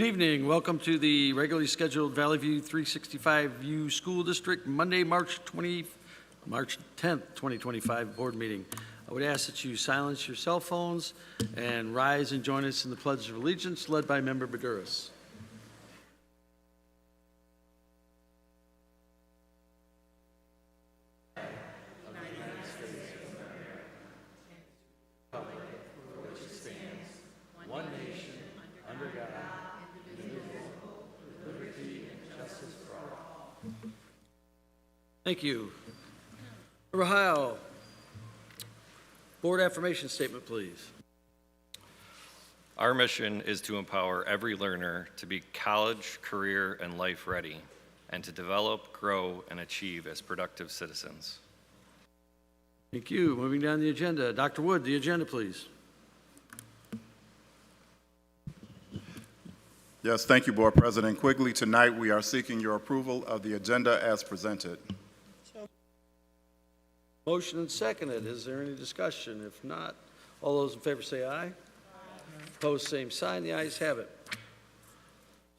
Good evening. Welcome to the regularly scheduled Valley View 365 View School District Monday, March 10th, 2025 board meeting. I would ask that you silence your cell phones and rise and join us in the Pledge of Allegiance led by Member Baduras. Thank you. Ohio, board affirmation statement, please. Our mission is to empower every learner to be college, career, and life ready, and to develop, grow, and achieve as productive citizens. Thank you. Moving down the agenda. Dr. Wood, the agenda, please. Yes, thank you, Board President Quigley. Tonight we are seeking your approval of the agenda as presented. Motion and seconded. Is there any discussion? If not, all those in favor say aye. Aye. Opposed, same sign. The ayes have it.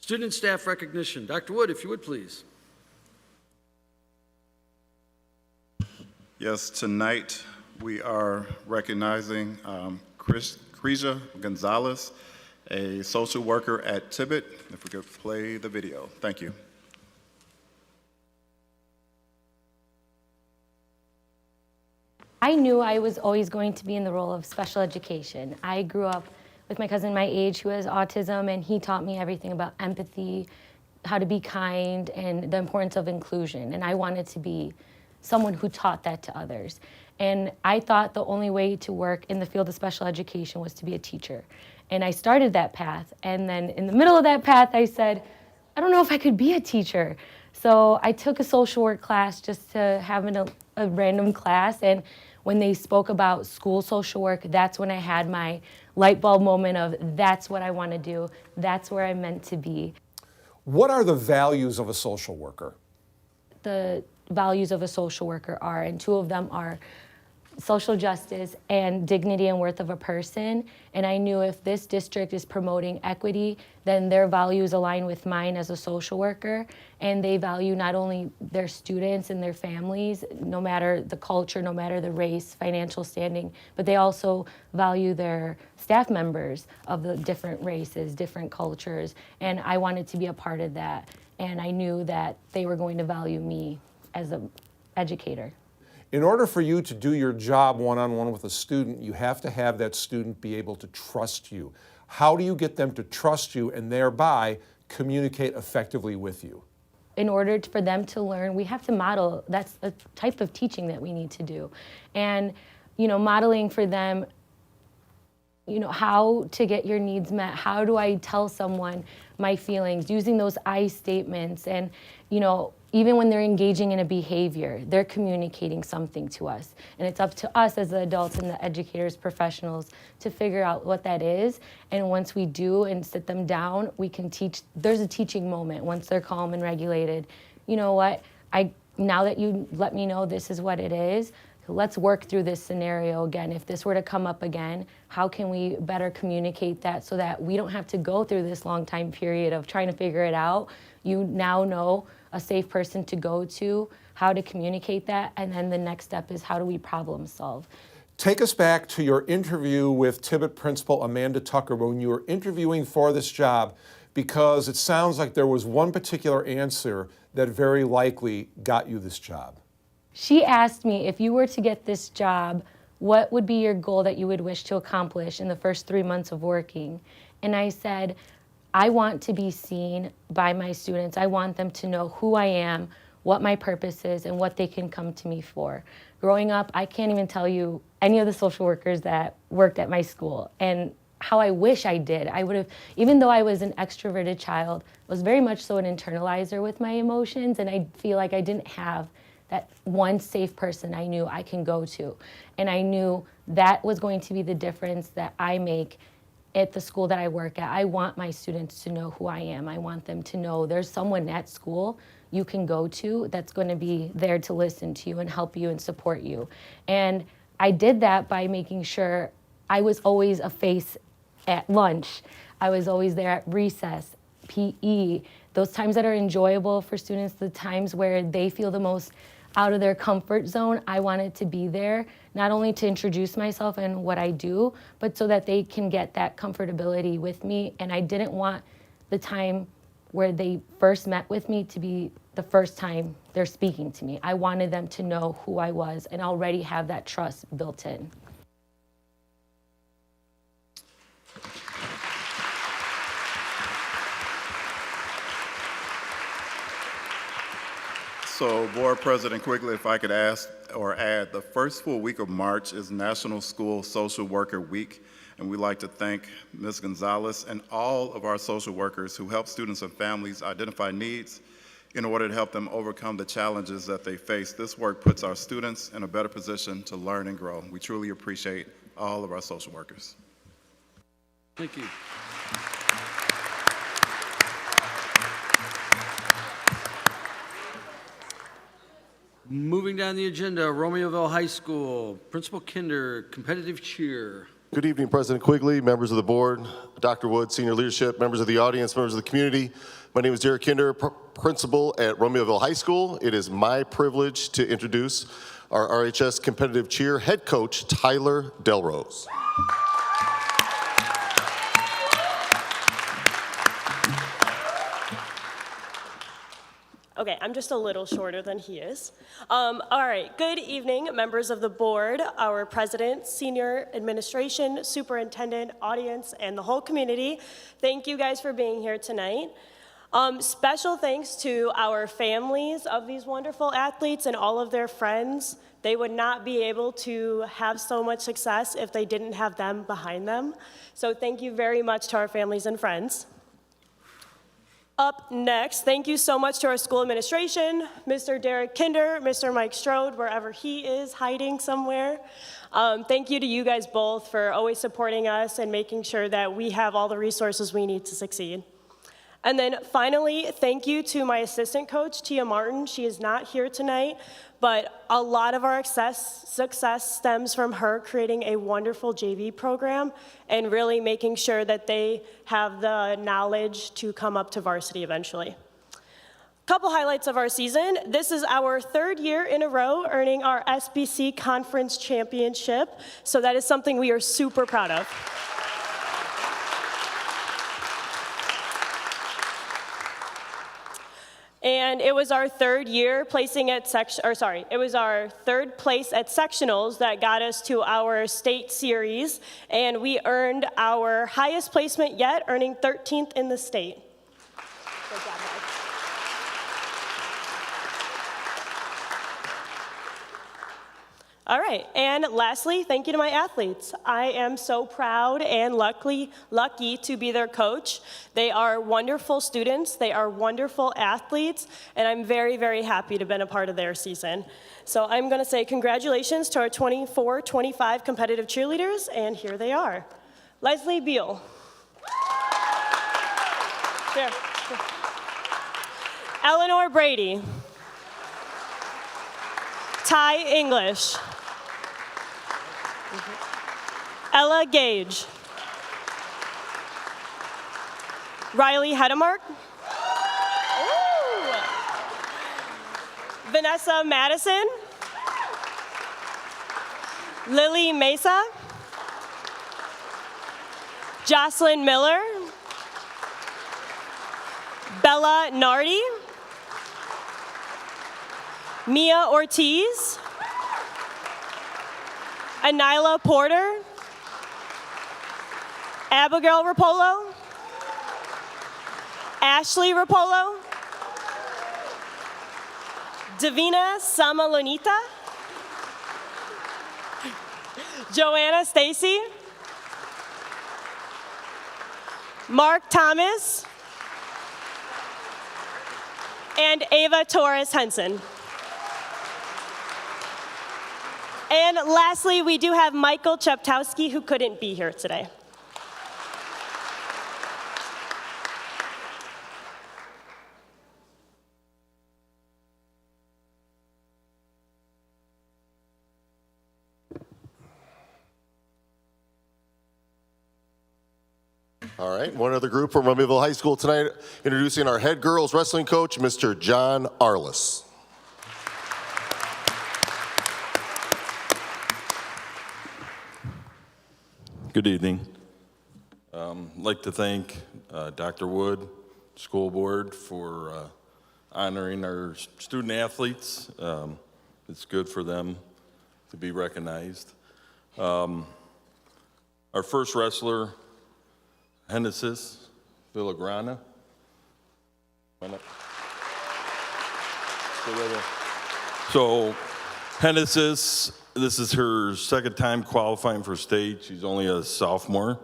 Student and staff recognition. Dr. Wood, if you would, please. Yes, tonight we are recognizing Cresia Gonzalez, a social worker at Tibbet. If we could play the video. Thank you. I knew I was always going to be in the role of special education. I grew up with my cousin my age who has autism, and he taught me everything about empathy, how to be kind, and the importance of inclusion. And I wanted to be someone who taught that to others. And I thought the only way to work in the field of special education was to be a teacher. And I started that path. And then in the middle of that path, I said, I don't know if I could be a teacher. So I took a social work class just to have a random class. And when they spoke about school social work, that's when I had my light bulb moment of that's what I want to do. That's where I'm meant to be. What are the values of a social worker? The values of a social worker are, and two of them are social justice and dignity and worth of a person. And I knew if this district is promoting equity, then their values align with mine as a social worker. And they value not only their students and their families, no matter the culture, no matter the race, financial standing, but they also value their staff members of the different races, different cultures. And I wanted to be a part of that. And I knew that they were going to value me as an educator. In order for you to do your job one-on-one with a student, you have to have that student be able to trust you. How do you get them to trust you and thereby communicate effectively with you? In order for them to learn, we have to model. That's a type of teaching that we need to do. And, modeling for them, how to get your needs met. How do I tell someone my feelings? Using those I statements and, even when they're engaging in a behavior, they're communicating something to us. And it's up to us as the adults and the educators, professionals, to figure out what that is. And once we do and sit them down, we can teach. There's a teaching moment once they're calm and regulated. You know what? Now that you let me know this is what it is, let's work through this scenario again. If this were to come up again, how can we better communicate that so that we don't have to go through this long time period of trying to figure it out? You now know a safe person to go to, how to communicate that, and then the next step is how do we problem solve? Take us back to your interview with Tibbet Principal Amanda Tucker when you were interviewing for this job, because it sounds like there was one particular answer that very likely got you this job. She asked me, if you were to get this job, what would be your goal that you would wish to accomplish in the first 3 months of working? And I said, I want to be seen by my students. I want them to know who I am, what my purpose is, and what they can come to me for. Growing up, I can't even tell you any of the social workers that worked at my school and how I wish I did. I would have, even though I was an extroverted child, was very much so an internalizer with my emotions, and I feel like I didn't have that one safe person I knew I can go to. And I knew that was going to be the difference that I make at the school that I work at. I want my students to know who I am. I want them to know there's someone at school you can go to that's going to be there to listen to you and help you and support you. And I did that by making sure I was always a face at lunch. I was always there at recess. PE, those times that are enjoyable for students, the times where they feel the most out of their comfort zone, I wanted to be there, not only to introduce myself and what I do, but so that they can get that comfortability with me. And I didn't want the time where they first met with me to be the first time they're speaking to me. I wanted them to know who I was and already have that trust built in. So, Board President Quigley, if I could ask or add, the first full week of March is National School Social Worker Week, and we'd like to thank Ms. Gonzalez and all of our social workers who help students and families identify needs in order to help them overcome the challenges that they face. This work puts our students in a better position to learn and grow. We truly appreciate all of our social workers. Thank you. Moving down the agenda, Romeoville High School, Principal Kinder, competitive cheer. Good evening, President Quigley, members of the board, Dr. Wood, senior leadership, members of the audience, members of the community. My name is Derek Kinder, principal at Romeoville High School. It is my privilege to introduce our RHS competitive cheer head coach, Tyler Delrose. Okay, I'm just a little shorter than he is. All right, good evening, members of the board, our president, senior administration, superintendent, audience, and the whole community. Thank you guys for being here tonight. Special thanks to our families of these wonderful athletes and all of their friends. They would not be able to have so much success if they didn't have them behind them. So thank you very much to our families and friends. Up next, thank you so much to our school administration, Mr. Derek Kinder, Mr. Mike Strode, wherever he is hiding somewhere. Thank you to you guys both for always supporting us and making sure that we have all the resources we need to succeed. And then finally, thank you to my assistant coach, Tia Martin. She is not here tonight, but a lot of our success stems from her creating a wonderful JV program and really making sure that they have the knowledge to come up to varsity eventually. Couple highlights of our season. This is our third year in a row earning our SBC Conference Championship, so that is something we are super proud of. And it was our third year placing at it was our third place at sectionals that got us to our state series, and we earned our highest placement yet, earning 13th in the state. Good job, guys. All right, and lastly, thank you to my athletes. I am so proud and lucky to be their coach. They are wonderful students, they are wonderful athletes, and I'm very, very happy to have been a part of their season. So I'm gonna say congratulations to our 24-25 competitive cheerleaders, and here they are. Leslie Beal. There. Eleanor Brady. Ty English. Ella Gage. Riley Hedemark. Ooh. Vanessa Madison. Lily Mesa. Jocelyn Miller. Bella Nardi. Mia Ortiz. Anila Porter. Abigail Rapolo. Ashley Rapolo. Davina Samalonita. Joanna Stacy. Mark Thomas. And Ava Torres Henson. And lastly, we do have Michael Cheptowski, who couldn't be here today. All right, one other group from Romeoville High School tonight, introducing our head girls wrestling coach, Mr. John Arliss. Good evening. I'd like to thank Dr. Wood, school board, for honoring our student athletes. It's good for them to be recognized. Our first wrestler, Genesis Villagrana. So, Genesis, this is her second time qualifying for state. She's only a sophomore.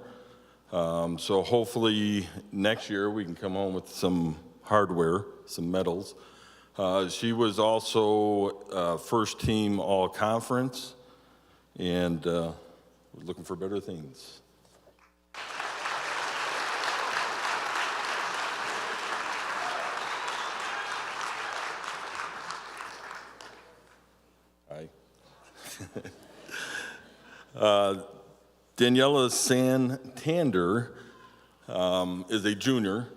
So hopefully next year we can come home with some hardware, some medals. She was also first team all conference, and we're looking for better things. Hi. Daniela Santander is a junior,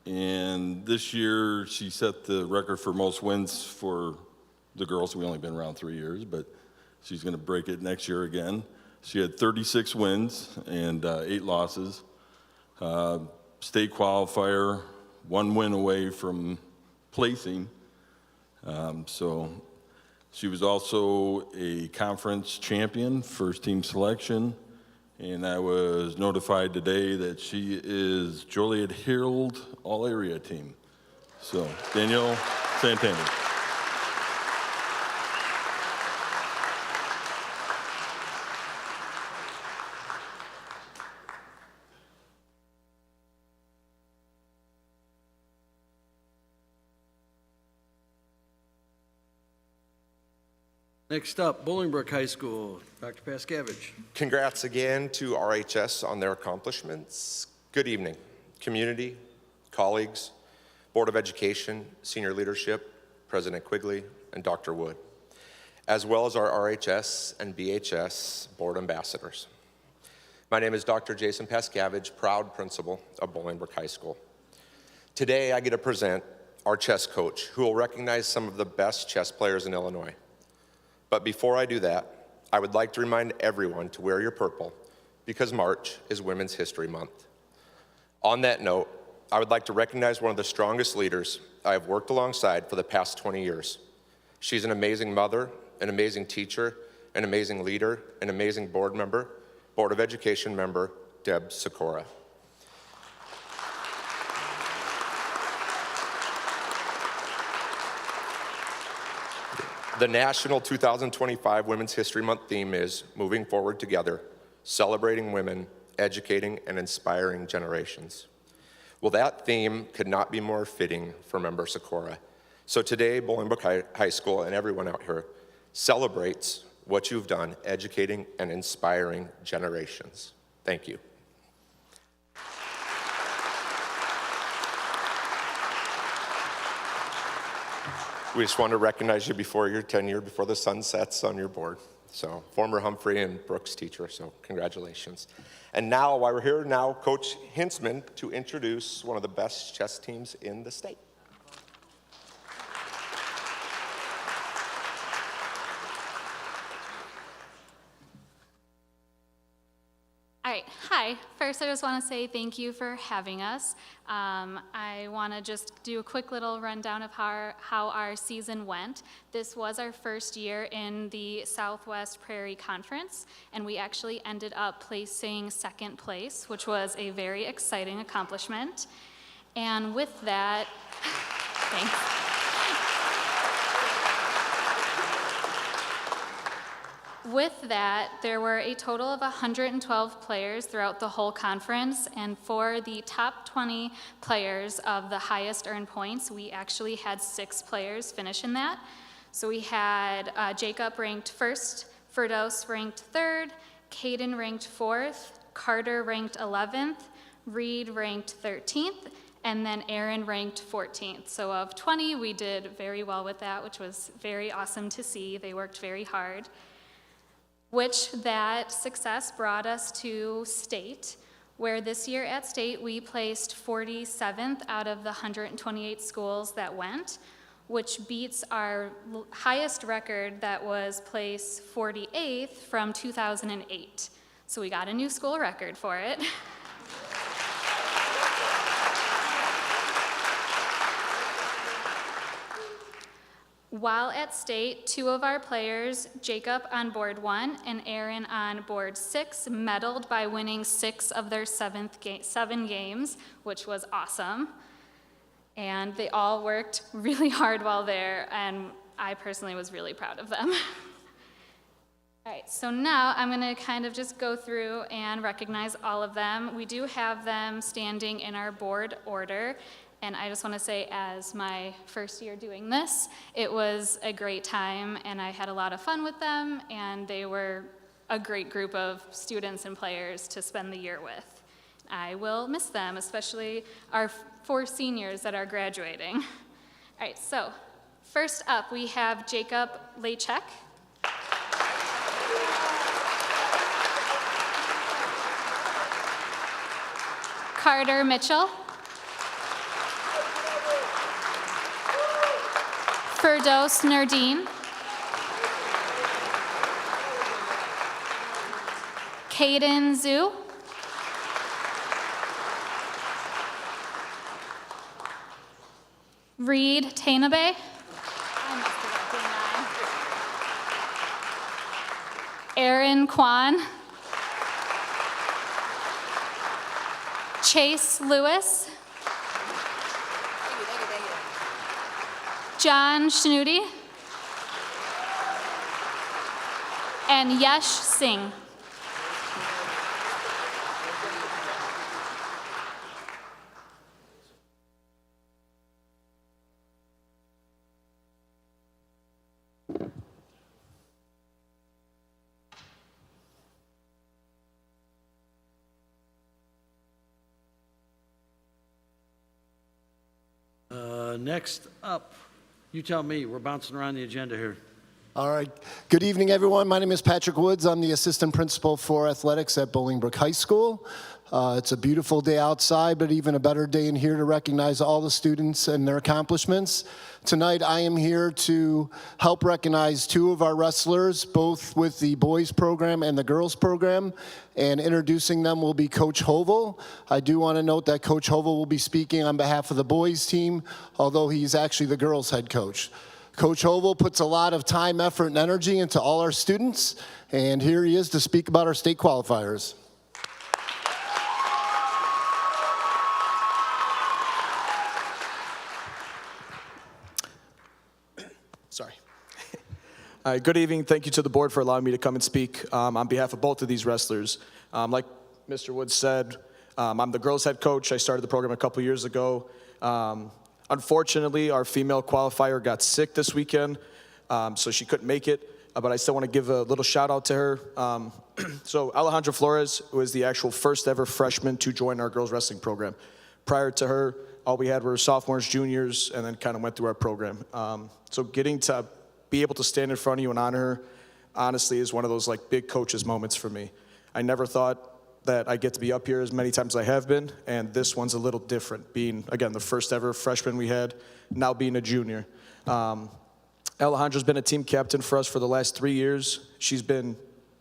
and this year she set the record for most wins for the girls. We've only been around 3 years, but she's going to break it next year again. She had 36 wins and 8 losses. State qualifier, 1 win away from placing. So she was also a conference champion, first team selection. And I was notified today that she is Joliet Herald All-Area Team. So, Danielle Santander. Next up, Bolingbrook High School, Dr. Pascavage. Congrats again to RHS on their accomplishments. Good evening, community, colleagues, Board of Education, senior leadership, President Quigley, and Dr. Wood, as well as our RHS and BHS board ambassadors. My name is Dr. Jason Pascavage, proud principal of Bolingbrook High School. Today, I get to present our chess coach, who will recognize some of the best chess players in Illinois. But before I do that, I would like to remind everyone to wear your purple because March is Women's History Month. On that note, I would like to recognize one of the strongest leaders I have worked alongside for the past 20 years. She's an amazing mother, an amazing teacher, an amazing leader, an amazing board member, Board of Education member, Deb Sikora. The National 2025 Women's History Month theme is Moving Forward Together, Celebrating Women, Educating and Inspiring Generations. Well, that theme could not be more fitting for member Sikora. So today, Bolingbrook High School and everyone out here celebrates what you've done, educating and inspiring generations. Thank you. We just want to recognize you before your tenure, before the sun sets on your board. So, former Humphrey and Brooks teacher, so congratulations. And now, while we're here, now Coach Hintzman to introduce one of the best chess teams in the state. All right, hi. First, I just want to say thank you for having us. I want to just do a quick little rundown of how our season went. This was our first year in the Southwest Prairie Conference, and we actually ended up placing second place, which was a very exciting accomplishment. And with that, thanks. With that, there were a total of 112 players throughout the whole conference, and for the top 20 players of the highest earned points, we actually had 6 players finish in that. So we had Jacob ranked first, Firdaus ranked third, Caden ranked fourth, Carter ranked 11th, Reed ranked 13th, and then Aaron ranked 14th. So of 20, we did very well with that, which was very awesome to see. They worked very hard. Which that success brought us to state, where this year at state we placed 47th out of the 128 schools that went, which beats our highest record that was placed 48th from 2008. So we got a new school record for it. While at state, 2 of our players, Jacob on board 1 and Aaron on board 6, medaled by winning 6 of their 7 games, which was awesome. And they all worked really hard while there, and I personally was really proud of them. All right, so now I'm gonna kind of just go through and recognize all of them. We do have them standing in our board order. And I just want to say, as my first year doing this, it was a great time, and I had a lot of fun with them, and they were a great group of students and players to spend the year with. I will miss them, especially our 4 seniors that are graduating. All right, so first up, we have Jacob Lachek. Carter Mitchell. Firdos Nardine. Caden Zhu. Reed Tainabe. Aaron Kwan. Chase Lewis. John Shnuti, and Yesh Singh. Next up, you tell me, we're bouncing around the agenda here. All right. Good evening, everyone. My name is Patrick Woods. I'm the assistant principal for athletics at Bolingbrook High School. It's a beautiful day outside, but even a better day in here to recognize all the students and their accomplishments. Tonight, I am here to help recognize 2 of our wrestlers, both with the boys program and the girls program, and introducing them will be Coach Hovel. I do want to note that Coach Hovel will be speaking on behalf of the boys team, although he's actually the girls head coach. Coach Hovel puts a lot of time, effort, and energy into all our students, and here he is to speak about our state qualifiers. Sorry. Good evening. Thank you to the board for allowing me to come and speak on behalf of both of these wrestlers. Like Mr. Woods said, I'm the girls head coach. I started the program a couple years ago. Unfortunately, our female qualifier got sick this weekend, so she couldn't make it, but I still want to give a little shout out to her. So Alejandra Flores was the actual first ever freshman to join our girls wrestling program. Prior to her, all we had were sophomores, juniors, and then kind of went through our program. So getting to be able to stand in front of you and honor her, honestly, is one of those like big coaches moments for me. I never thought that I get to be up here as many times as I have been, and this one's a little different, being, again, the first ever freshman we had, now being a junior. Alejandra's been a team captain for us for the last 3 years. She's been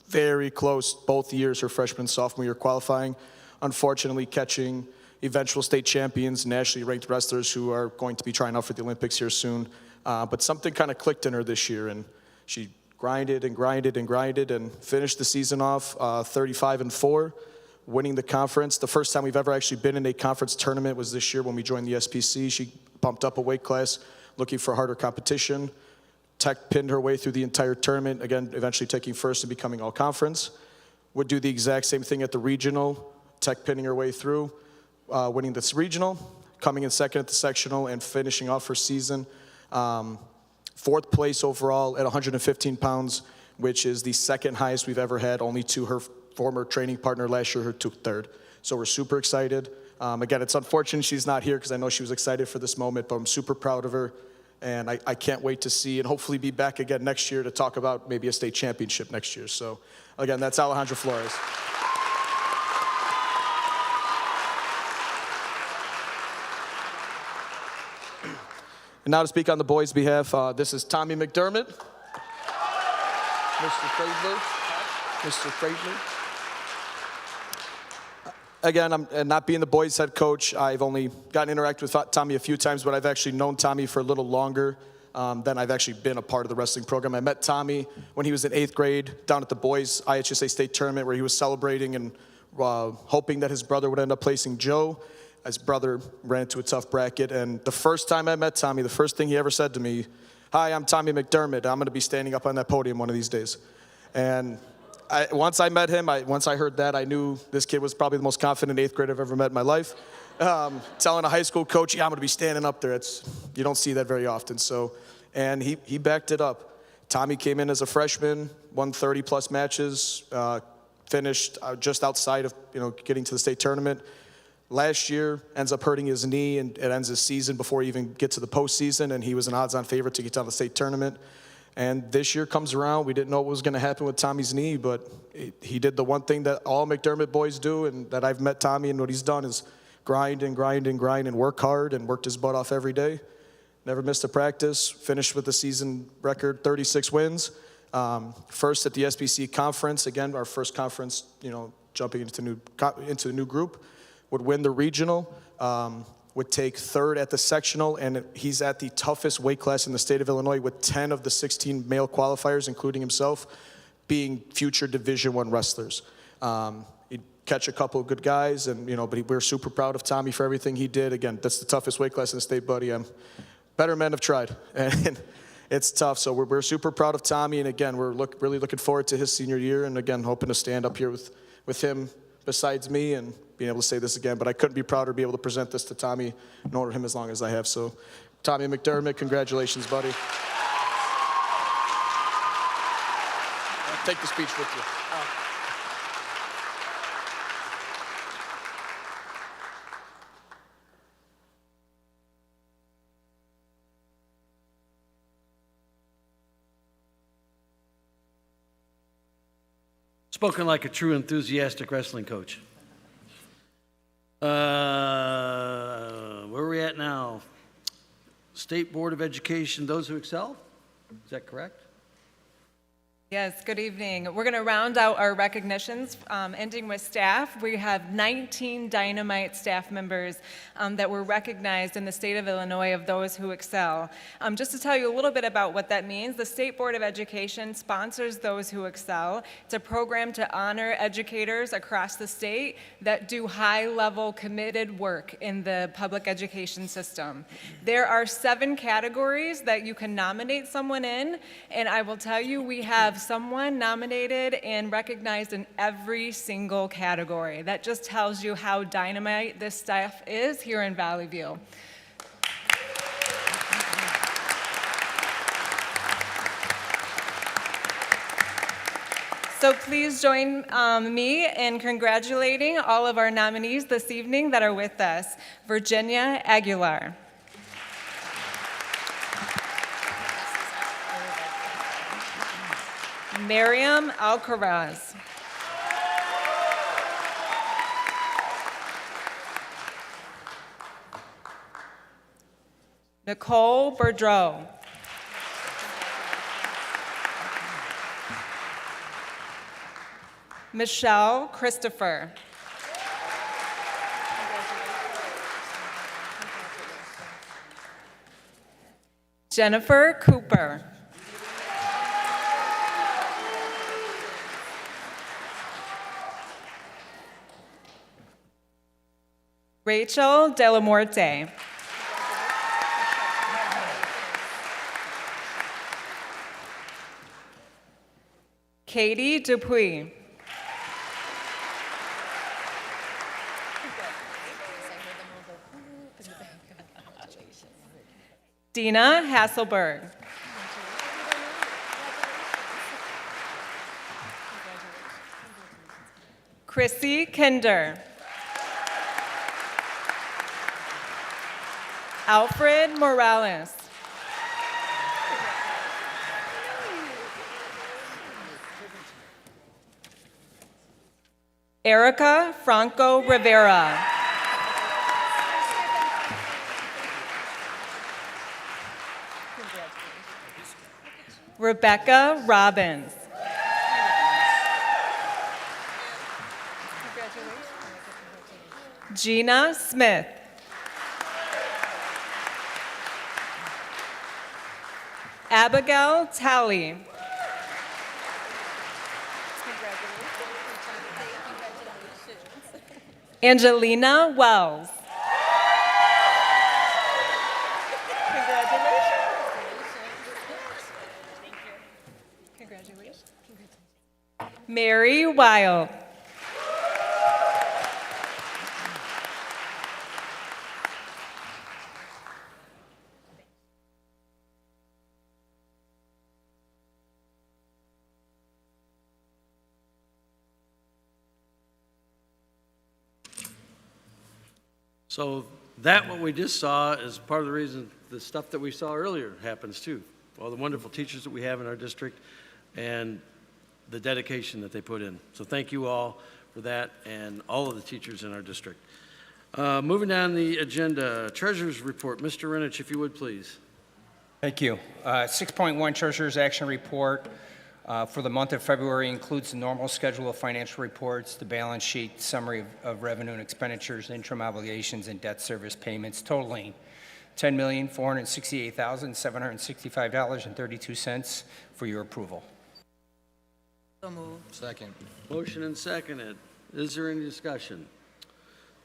very close both years, her freshman and sophomore year qualifying, unfortunately catching eventual state champions, nationally ranked wrestlers who are going to be trying out for the Olympics here soon. But something kind of clicked in her this year, and she grinded and grinded and grinded and finished the season off 35-4, winning the conference. The first time we've ever actually been in a conference tournament was this year when we joined the SPC. She bumped up a weight class, looking for harder competition. Tech pinned her way through the entire tournament, again, eventually taking first and becoming all conference. Would do the exact same thing at the regional, Tech pinning her way through, winning this regional, coming in second at the sectional, and finishing off her season. 4th place overall at 115 pounds, which is the second highest we've ever had, only to her former training partner last year, who took 3rd. So we're super excited. Again, it's unfortunate she's not here because I know she was excited for this moment, but I'm super proud of her. And I can't wait to see and hopefully be back again next year to talk about maybe a state championship next year. So again, that's Alejandra Flores. And now to speak on the boys' behalf, this is Tommy McDermott. Mr. Fraidler. Mr. Fraidler. Again, I'm not being the boys' head coach. I've only gotten to interact with Tommy a few times, but I've actually known Tommy for a little longer than I've actually been a part of the wrestling program. I met Tommy when he was in 8th grade down at the boys' IHSA state tournament where he was celebrating and hoping that his brother would end up placing Joe. His brother ran into a tough bracket, and the first time I met Tommy, the first thing he ever said to me, "Hi, I'm Tommy McDermott. I'm going to be standing up on that podium one of these days." And once I met him, once I heard that, I knew this kid was probably the most confident 8th grader I've ever met in my life. Telling a high school coach, "Yeah, I'm going to be standing up there." You don't see that very often. And he backed it up. Tommy came in as a freshman, won 30-plus matches, finished just outside of getting to the state tournament. Last year, ends up hurting his knee, and it ends his season before he even gets to the postseason, and he was an odds-on favorite to get to the state tournament. And this year comes around, we didn't know what was going to happen with Tommy's knee, but he did the one thing that all McDermott boys do, and that I've met Tommy, and what he's done is grind and grind and grind and work hard and worked his butt off every day. Never missed a practice, finished with a season record 36 wins. First at the SBC conference, again, our first conference, jumping into the new group. Would win the regional, would take 3rd at the sectional, and he's at the toughest weight class in the state of Illinois with 10 of the 16 male qualifiers, including himself, being future Division I wrestlers. He'd catch a couple of good guys, and but we're super proud of Tommy for everything he did. Again, that's the toughest weight class in the state, buddy. Better men have tried, and it's tough. So we're super proud of Tommy, and again, we're really looking forward to his senior year, and again, hoping to stand up here with him besides me and being able to say this again, but I couldn't be prouder to be able to present this to Tommy and honor him as long as I have. So, Tommy McDermott, congratulations, buddy. Take the speech with you. Spoken like a true enthusiastic wrestling coach. Where are we at now? State Board of Education, those who excel? Is that correct? Yes, good evening. We're going to round out our recognitions, ending with staff. We have 19 Dynamite staff members that were recognized in the state of Illinois of those who excel. Just to tell you a little bit about what that means, the State Board of Education sponsors those who excel. It's a program to honor educators across the state that do high-level committed work in the public education system. There are 7 categories that you can nominate someone in, and I will tell you we have someone nominated and recognized in every single category. That just tells you how dynamite this staff is here in Valley View. So please join me in congratulating all of our nominees this evening that are with us. Virginia Aguilar. Miriam Alcaraz. Nicole Boudreau. Michelle Christopher. Jennifer Cooper. Rachel Delamorte. Katie Dupuy. Dina Hasselberg. Chrissy Kinder. Alfred Morales. Erica Franco Rivera. Rebecca Robbins. Gina Smith. Abigail Talley. Angelina Wells. Congratulations. Mary Wild. So that what we just saw is part of the reason the stuff that we saw earlier happens too. All the wonderful teachers that we have in our district and the dedication that they put in. So thank you all for that and all of the teachers in our district. Moving down the agenda, Treasurer's Report. Mr. Renich, if you would, please. Thank you. 6.1 Treasurer's Action Report for the month of February includes the normal schedule of financial reports, the balance sheet, summary of revenue and expenditures, interim obligations, and debt service payments totaling $10,468,765.32 for your approval. So moved. Second. Motion and seconded. Is there any discussion?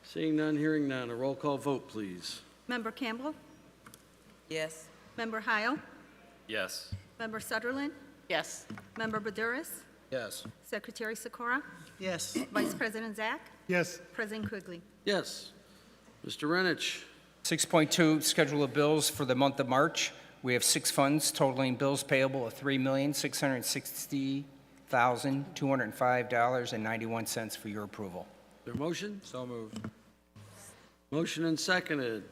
Seeing none, hearing none, a roll call vote, please. Member Campbell? Yes. Member Heil? Yes. Member Sutherland? Yes. Member Baduris? Yes. Secretary Sikora? Yes. Vice President Zach? Yes. President Quigley? Yes. Mr. Renich. 6.2 Schedule of bills for the month of March. We have 6 funds totaling bills payable of $3,660,205.91 for your approval. Is there a motion? So moved. Motion and seconded.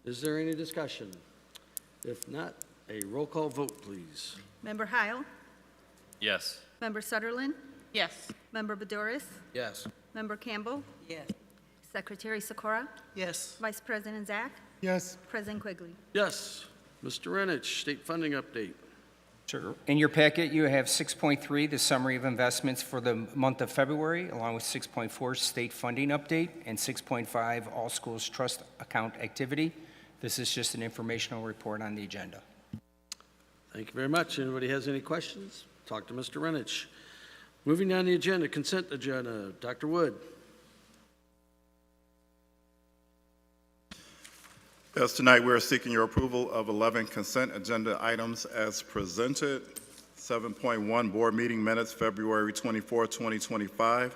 Is there any discussion? If not, a roll call vote, please. Member Heil? Yes. Member Sutherland? Yes. Member Baduris? Yes. Member Campbell? Yes. Secretary Sikora? Yes. Vice President Zach? Yes. President Quigley? Yes. Mr. Renich, state funding update. Sure. In your packet, you have 6.3, the summary of investments for the month of February, along with 6.4, state funding update, and 6.5, all schools trust account activity. This is just an informational report on the agenda. Thank you very much. Anybody has any questions? Talk to Mr. Renich. Moving down the agenda, consent agenda. Dr. Wood. Yes, tonight we are seeking your approval of 11 consent agenda items as presented. 7.1 Board Meeting Minutes, February 24, 2025.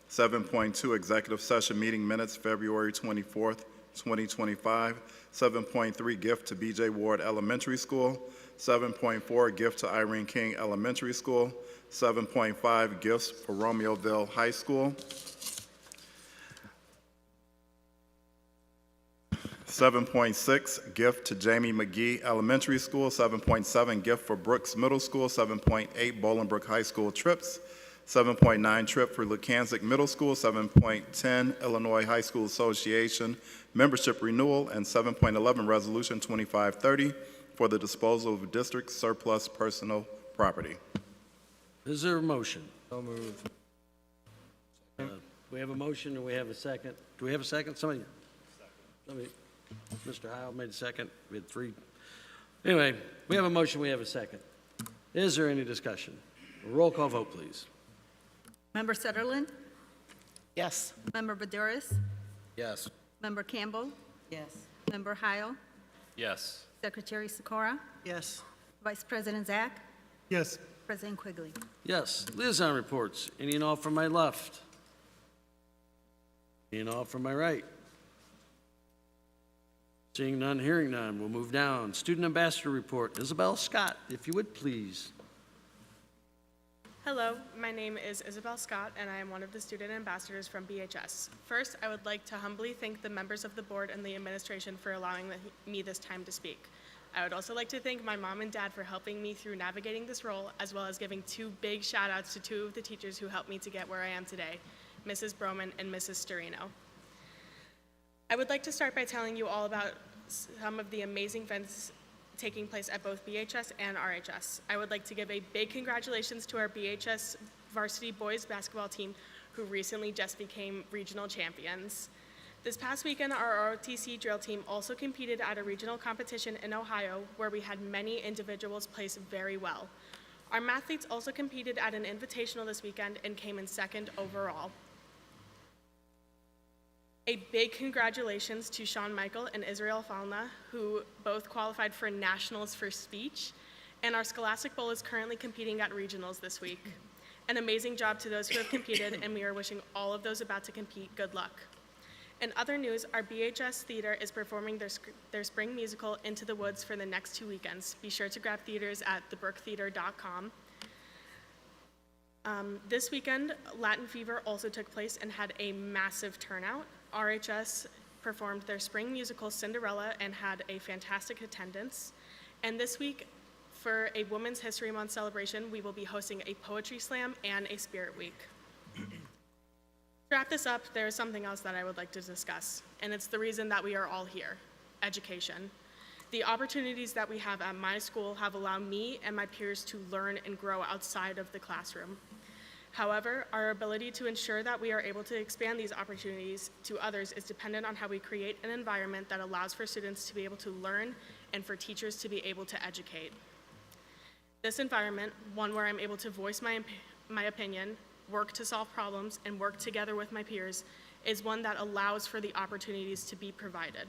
7.2 Executive Session Meeting Minutes, February 24, 2025. 7.3 Gift to BJ Ward Elementary School. 7.4 Gift to Irene King Elementary School. 7.5 Gifts for Romeoville High School. 7.6 Gift to Jamie McGee Elementary School. 7.7 Gift for Brooks Middle School. 7.8 Bolingbrook High School trips. 7.9 Trip for Lukanzik Middle School. 7.10 Illinois High School Association membership renewal. And 7.11 Resolution 2530 for the disposal of district surplus personal property. Is there a motion? So moved. We have a motion and we have a second. Do we have a second? Somebody. Mr. Heil made a second. We had 3. Anyway, we have a motion, we have a second. Is there any discussion? A roll call vote, please. Member Sutherland? Yes. Member Baduris? Yes. Member Campbell? Yes. Member Heil? Yes. Secretary Sikora? Yes. Vice President Zach? Yes. President Quigley? Yes. Liaison reports. Any and all from my left? Any and all from my right? Seeing none, hearing none, we'll move down. Student Ambassador Report. Isabel Scott, if you would, please. Hello, my name is Isabel Scott, and I am one of the student ambassadors from BHS. First, I would like to humbly thank the members of the board and the administration for allowing me this time to speak. I would also like to thank my mom and dad for helping me through navigating this role, as well as giving 2 big shout-outs to 2 of the teachers who helped me to get where I am today, Mrs. Broman and Mrs. Storino. I would like to start by telling you all about some of the amazing events taking place at both BHS and RHS. I would like to give a big congratulations to our BHS varsity boys basketball team, who recently just became regional champions. This past weekend, our ROTC drill team also competed at a regional competition in Ohio, where we had many individuals place very well. Our mathletes also competed at an invitational this weekend and came in second overall. A big congratulations to Sean Michael and Israel Falna, who both qualified for nationals for speech, and our Scholastic Bowl is currently competing at regionals this week. An amazing job to those who have competed, and we are wishing all of those about to compete good luck. In other news, our BHS Theater is performing their spring musical Into the Woods for the next 2 weekends. Be sure to grab theaters at thebrooktheater.com. This weekend, Latin Fever also took place and had a massive turnout. RHS performed their spring musical Cinderella and had a fantastic attendance. And this week, for a Women's History Month celebration, we will be hosting a poetry slam and a spirit week. To wrap this up, there is something else that I would like to discuss, and it's the reason that we are all here: education. The opportunities that we have at my school have allowed me and my peers to learn and grow outside of the classroom. However, our ability to ensure that we are able to expand these opportunities to others is dependent on how we create an environment that allows for students to be able to learn and for teachers to be able to educate. This environment, one where I'm able to voice my opinion, work to solve problems, and work together with my peers, is one that allows for the opportunities to be provided.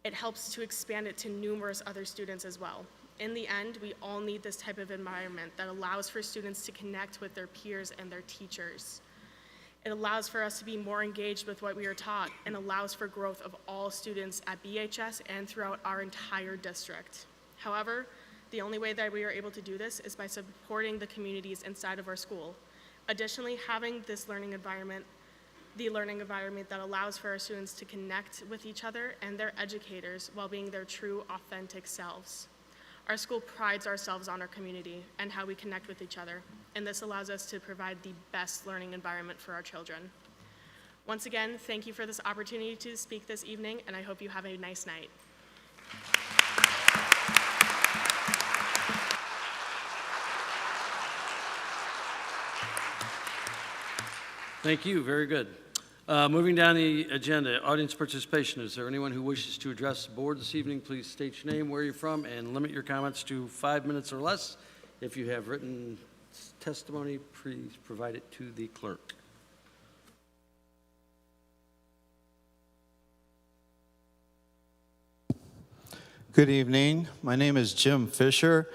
It helps to expand it to numerous other students as well. In the end, we all need this type of environment that allows for students to connect with their peers and their teachers. It allows for us to be more engaged with what we are taught and allows for growth of all students at BHS and throughout our entire district. However, the only way that we are able to do this is by supporting the communities inside of our school. Additionally, having this learning environment, the learning environment that allows for our students to connect with each other and their educators while being their true, authentic selves. Our school prides ourselves on our community and how we connect with each other, and this allows us to provide the best learning environment for our children. Once again, thank you for this opportunity to speak this evening, and I hope you have a nice night. Thank you, very good. Moving down the agenda, audience participation. Is there anyone who wishes to address the board this evening? Please state your name, where you're from, and limit your comments to 5 minutes or less. If you have written testimony, please provide it to the clerk. Good evening. My name is Jim Fisher.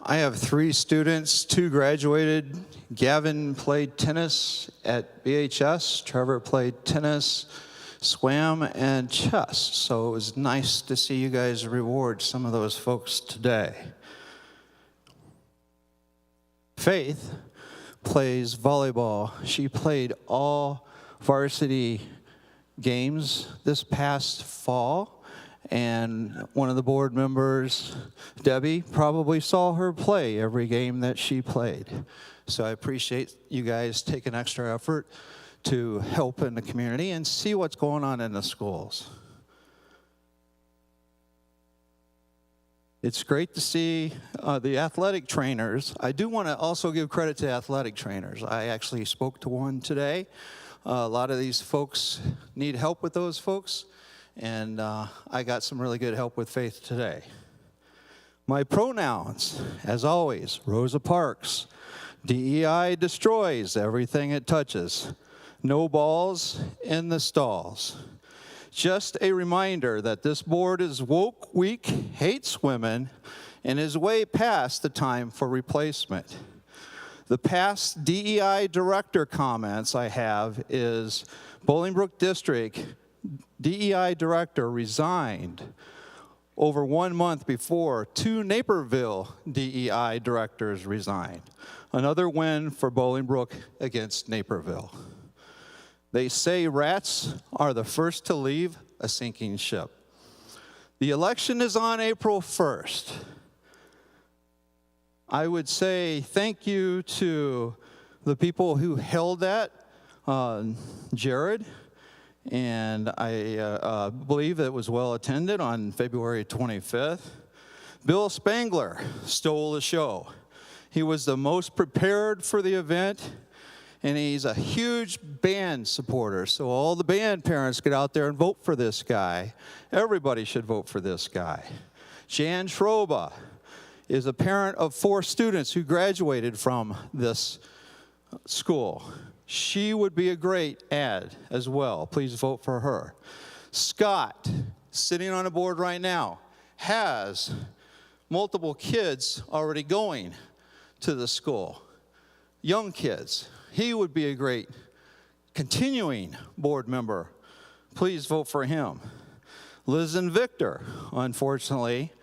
I have 3 students, 2 graduated. Gavin played tennis at BHS. Trevor played tennis, swam, and chess. So it was nice to see you guys reward some of those folks today. Faith plays volleyball. She played all varsity games this past fall. And one of the board members, Debbie, probably saw her play every game that she played. So I appreciate you guys taking extra effort to help in the community and see what's going on in the schools. It's great to see the athletic trainers. I do want to also give credit to athletic trainers. I actually spoke to one today. A lot of these folks need help with those folks. And I got some really good help with Faith today. My pronouns, as always, Rosa Parks. DEI destroys everything it touches. No balls in the stalls. Just a reminder that this board is woke, weak, hates women, and is way past the time for replacement. The past DEI director comments I have is Bolingbrook District DEI director resigned over 1 month before 2 Naperville DEI directors resigned. Another win for Bolingbrook against Naperville. They say rats are the first to leave a sinking ship. The election is on April 1st. I would say thank you to the people who held that, Jared, and I believe it was well attended on February 25th. Bill Spangler stole the show. He was the most prepared for the event, and he's a huge band supporter. So all the band parents get out there and vote for this guy. Everybody should vote for this guy. Jan Schroba is a parent of 4 students who graduated from this school. She would be a great ad as well. Please vote for her. Scott, sitting on a board right now, has multiple kids already going to the school, young kids. He would be a great continuing board member. Please vote for him. Liz and Victor, unfortunately,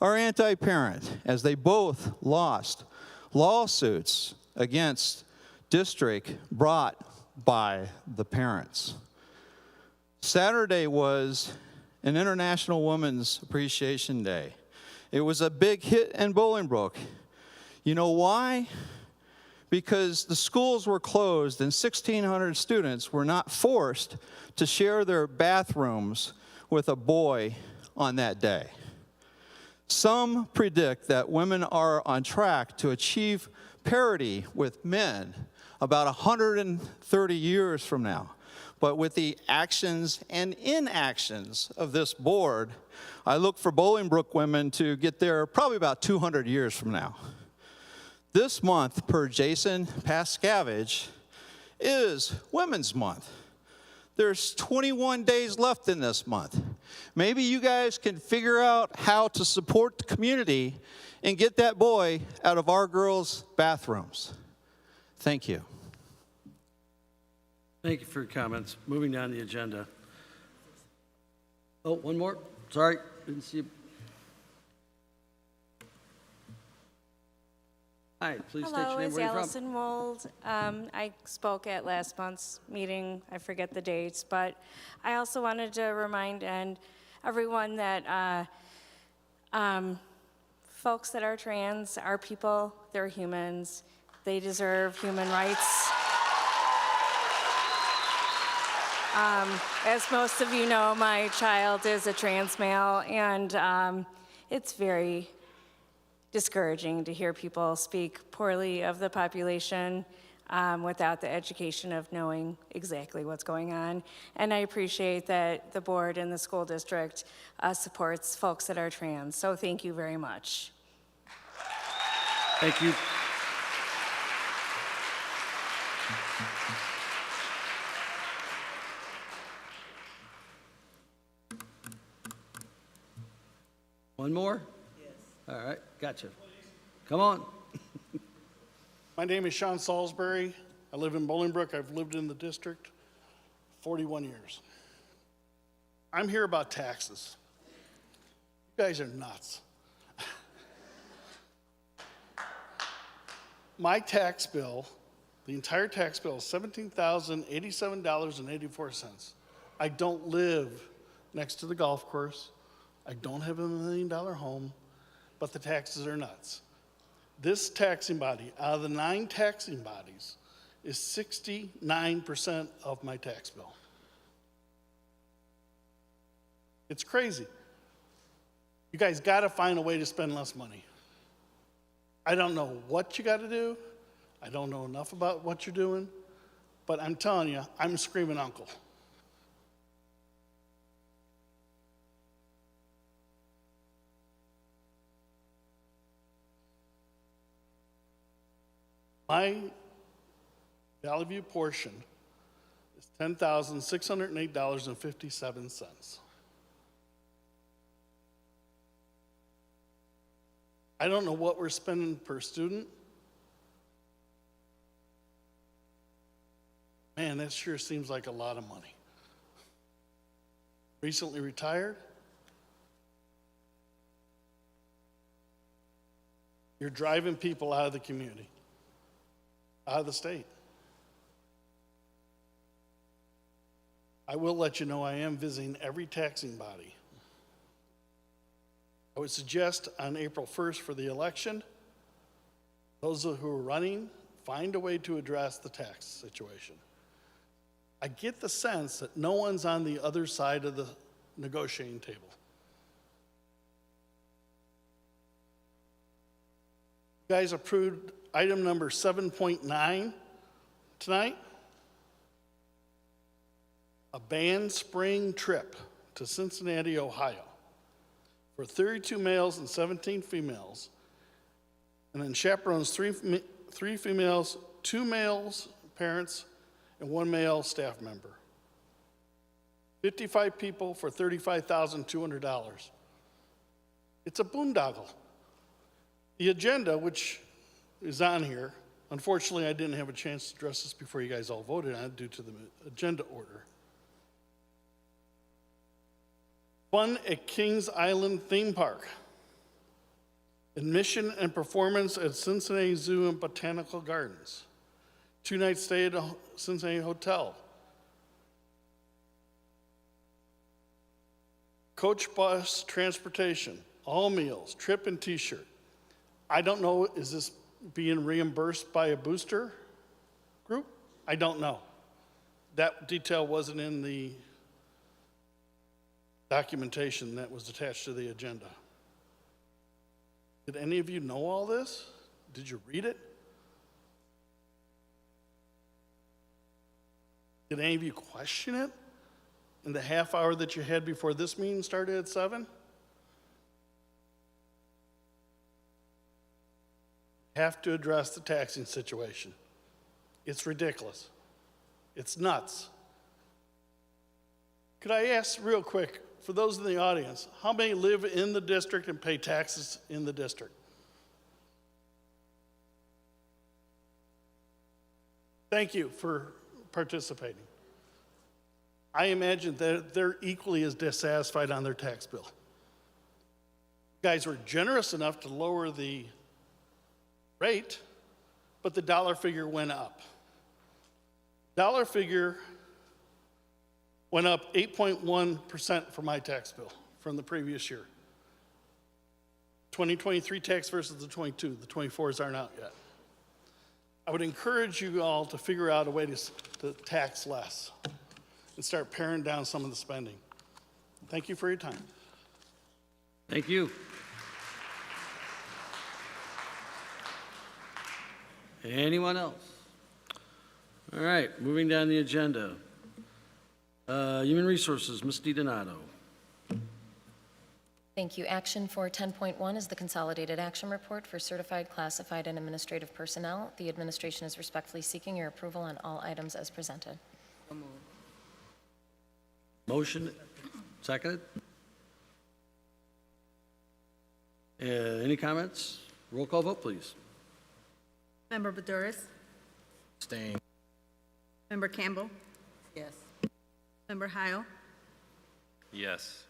are anti-parent, as they both lost lawsuits against district brought by the parents. Saturday was an International Women's Appreciation Day. It was a big hit in Bolingbrook. You know why? Because the schools were closed and 1,600 students were not forced to share their bathrooms with a boy on that day. Some predict that women are on track to achieve parity with men about 130 years from now. But with the actions and inactions of this board, I look for Bolingbrook women to get there probably about 200 years from now. This month, per Jason Pascavage, is Women's Month. There's 21 days left in this month. Maybe you guys can figure out how to support the community and get that boy out of our girls' bathrooms. Thank you. Thank you for your comments. Moving down the agenda. Oh, one more. Sorry, didn't see you. Hi, please state your Hello, name, it's where you're from. Allison Wold. I spoke at last month's meeting. I forget the dates, but I also wanted to remind everyone that folks that are trans are people, they're humans. They deserve human rights. As most of you know, my child is a trans male, and it's very discouraging to hear people speak poorly of the population without the education of knowing exactly what's going on. And I appreciate that the board and the school district supports folks that are trans. So thank you very much. Thank you. One more? Yes. All right, gotcha. Come on. My name is Sean Salisbury. I live in Bolingbrook. I've lived in the district 41 years. I'm here about taxes. You guys are nuts. My tax bill, the entire tax bill, is $17,087.84. I don't live next to the golf course. I don't have $1 million home, but the taxes are nuts. This taxing body, out of the 9 taxing bodies, is 69% of my tax bill. It's crazy. You guys gotta find a way to spend less money. I don't know what you gotta do. I don't know enough about what you're doing, but I'm telling you, I'm a screaming uncle. My Valley View portion is $10,608.57. I don't know what we're spending per student. Man, that sure seems like a lot of money. Recently retired. You're driving people out of the community, out of the state. I will let you know I am visiting every taxing body. I would suggest on April 1st for the election, those who are running, find a way to address the tax situation. I get the sense that no one's on the other side of the negotiating table. You guys approved item number 7.9 tonight. A band spring trip to Cincinnati, Ohio for 32 males and 17 females. And then chaperones, three females, 2 males, parents, and 1 male staff member. 55 people for $35,200. It's a boondoggle. The agenda, which is on here, unfortunately, I didn't have a chance to address this before you guys all voted on it due to the agenda order. Fun at Kings Island Theme Park. Admission and performance at Cincinnati Zoo and Botanical Gardens. 2-night stay at a Cincinnati hotel. Coach bus transportation, all meals, trip and t-shirt. I don't know, is this being reimbursed by a booster group? I don't know. That detail wasn't in the documentation that was attached to the agenda. Did any of you know all this? Did you read it? Did any of you question it in the half hour that you had before this meeting started at 7? Have to address the taxing situation. It's ridiculous. It's nuts. Could I ask real quick, for those in the audience, how many live in the district and pay taxes in the district? Thank you for participating. I imagine that they're equally as dissatisfied on their tax bill. You guys were generous enough to lower the rate, but the dollar figure went up. Dollar figure went up 8.1% for my tax bill from the previous year. 2023 tax versus the 22. The 24s aren't out yet. I would encourage you all to figure out a way to tax less and start paring down some of the spending. Thank you for your time. Thank you. Anyone else? All right, moving down the agenda. Human Resources, Ms. DiDonato. Thank you. Action for 10.1 is the Consolidated Action Report for Certified, Classified, and Administrative Personnel. The administration is respectfully seeking your approval on all items as presented. Motion, seconded. Any comments? Roll call vote, please. Member Badouris? Staying. Member Campbell? Yes. Member Heil? Yes.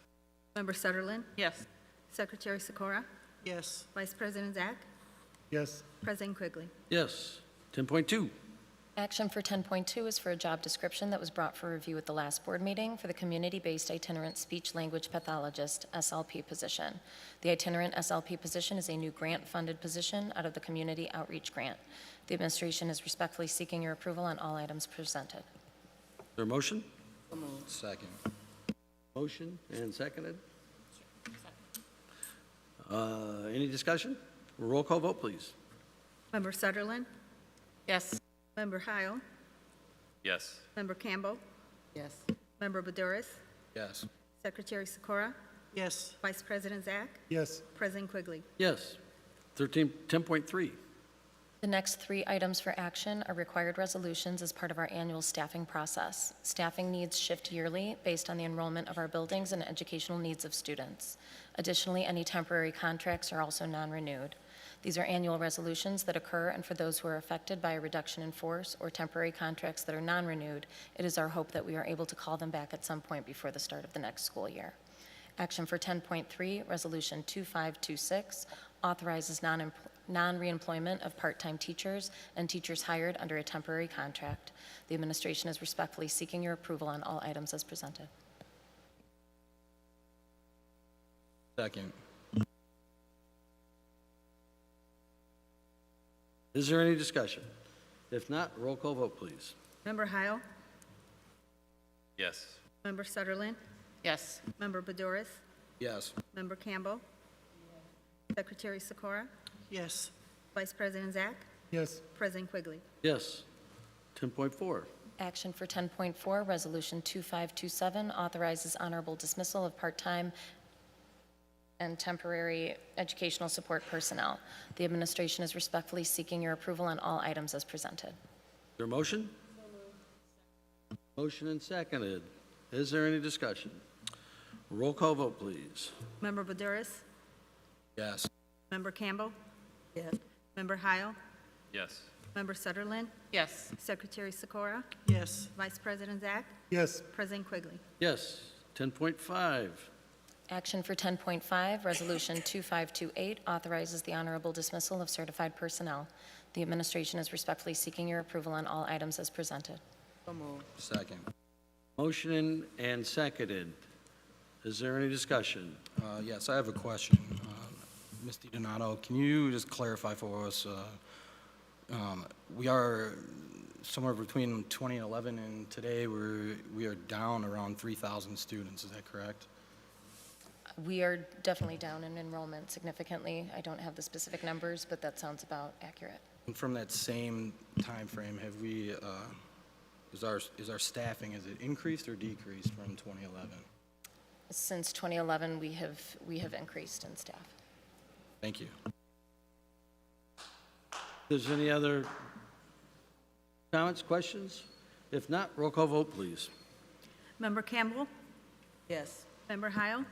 Member Sutherland? Yes. Secretary Sikora? Yes. Vice President Zach? Yes. President Quigley? Yes. 10.2. Action for 10.2 is for a job description that was brought for review at the last board meeting for the community-based itinerant speech-language pathologist SLP position. The itinerant SLP position is a new grant-funded position out of the Community Outreach Grant. The administration is respectfully seeking your approval on all items presented. Is there a motion? Second. Motion and seconded. Any discussion? Roll call vote, please. Member Sutherland? Yes. Member Heil? Yes. Member Campbell? Yes. Member Badouris? Yes. Secretary Sikora? Yes. Vice President Zach? Yes. President Quigley? Yes. 10.3. The next 3 items for action are required resolutions as part of our annual staffing process. Staffing needs shift yearly based on the enrollment of our buildings and educational needs of students. Additionally, any temporary contracts are also non-renewed. These are annual resolutions that occur, and for those who are affected by a reduction in force or temporary contracts that are non-renewed, it is our hope that we are able to call them back at some point before the start of the next school year. Action for 10.3, Resolution 2526, authorizes non-reemployment of part-time teachers and teachers hired under a temporary contract. The administration is respectfully seeking your approval on all items as presented. Second. Is there any discussion? If not, roll call vote, please. Member Heil? Yes. Member Sutherland? Yes. Member Badouris? Yes. Member Campbell? Secretary Sikora? Yes. Vice President Zach? Yes. President Quigley? Yes. 10.4. Action for 10.4, Resolution 2527 authorizes honorable dismissal of part-time and temporary educational support personnel. The administration is respectfully seeking your approval on all items as presented. Is there a motion? Motion and seconded. Is there any discussion? Roll call vote, please. Member Buduris? Yes. Member Campbell? Yes. Member Heil? Yes. Member Sutherland? Yes. Secretary Sikora? Yes. Vice President Zach? Yes. President Quigley? Yes. 10.5. Action for 10.5, Resolution 2528 authorizes the honorable dismissal of certified personnel. The administration is respectfully seeking your approval on all items as presented. So moved. Second. Motion and seconded. Is there any discussion? Yes, I have a question. Ms. DiDonato, can you just clarify for us, we are somewhere between 2011 and today, we are down around 3,000 students, is that correct? We are definitely down in enrollment significantly. I don't have the specific numbers, but that sounds about accurate. And from that same time frame, have we, is our staffing, has it increased or decreased from 2011? Since 2011, we have increased in staff. Thank you. There's any other comments, questions? If not, roll call vote, please. Member Campbell? Yes. Member Heil?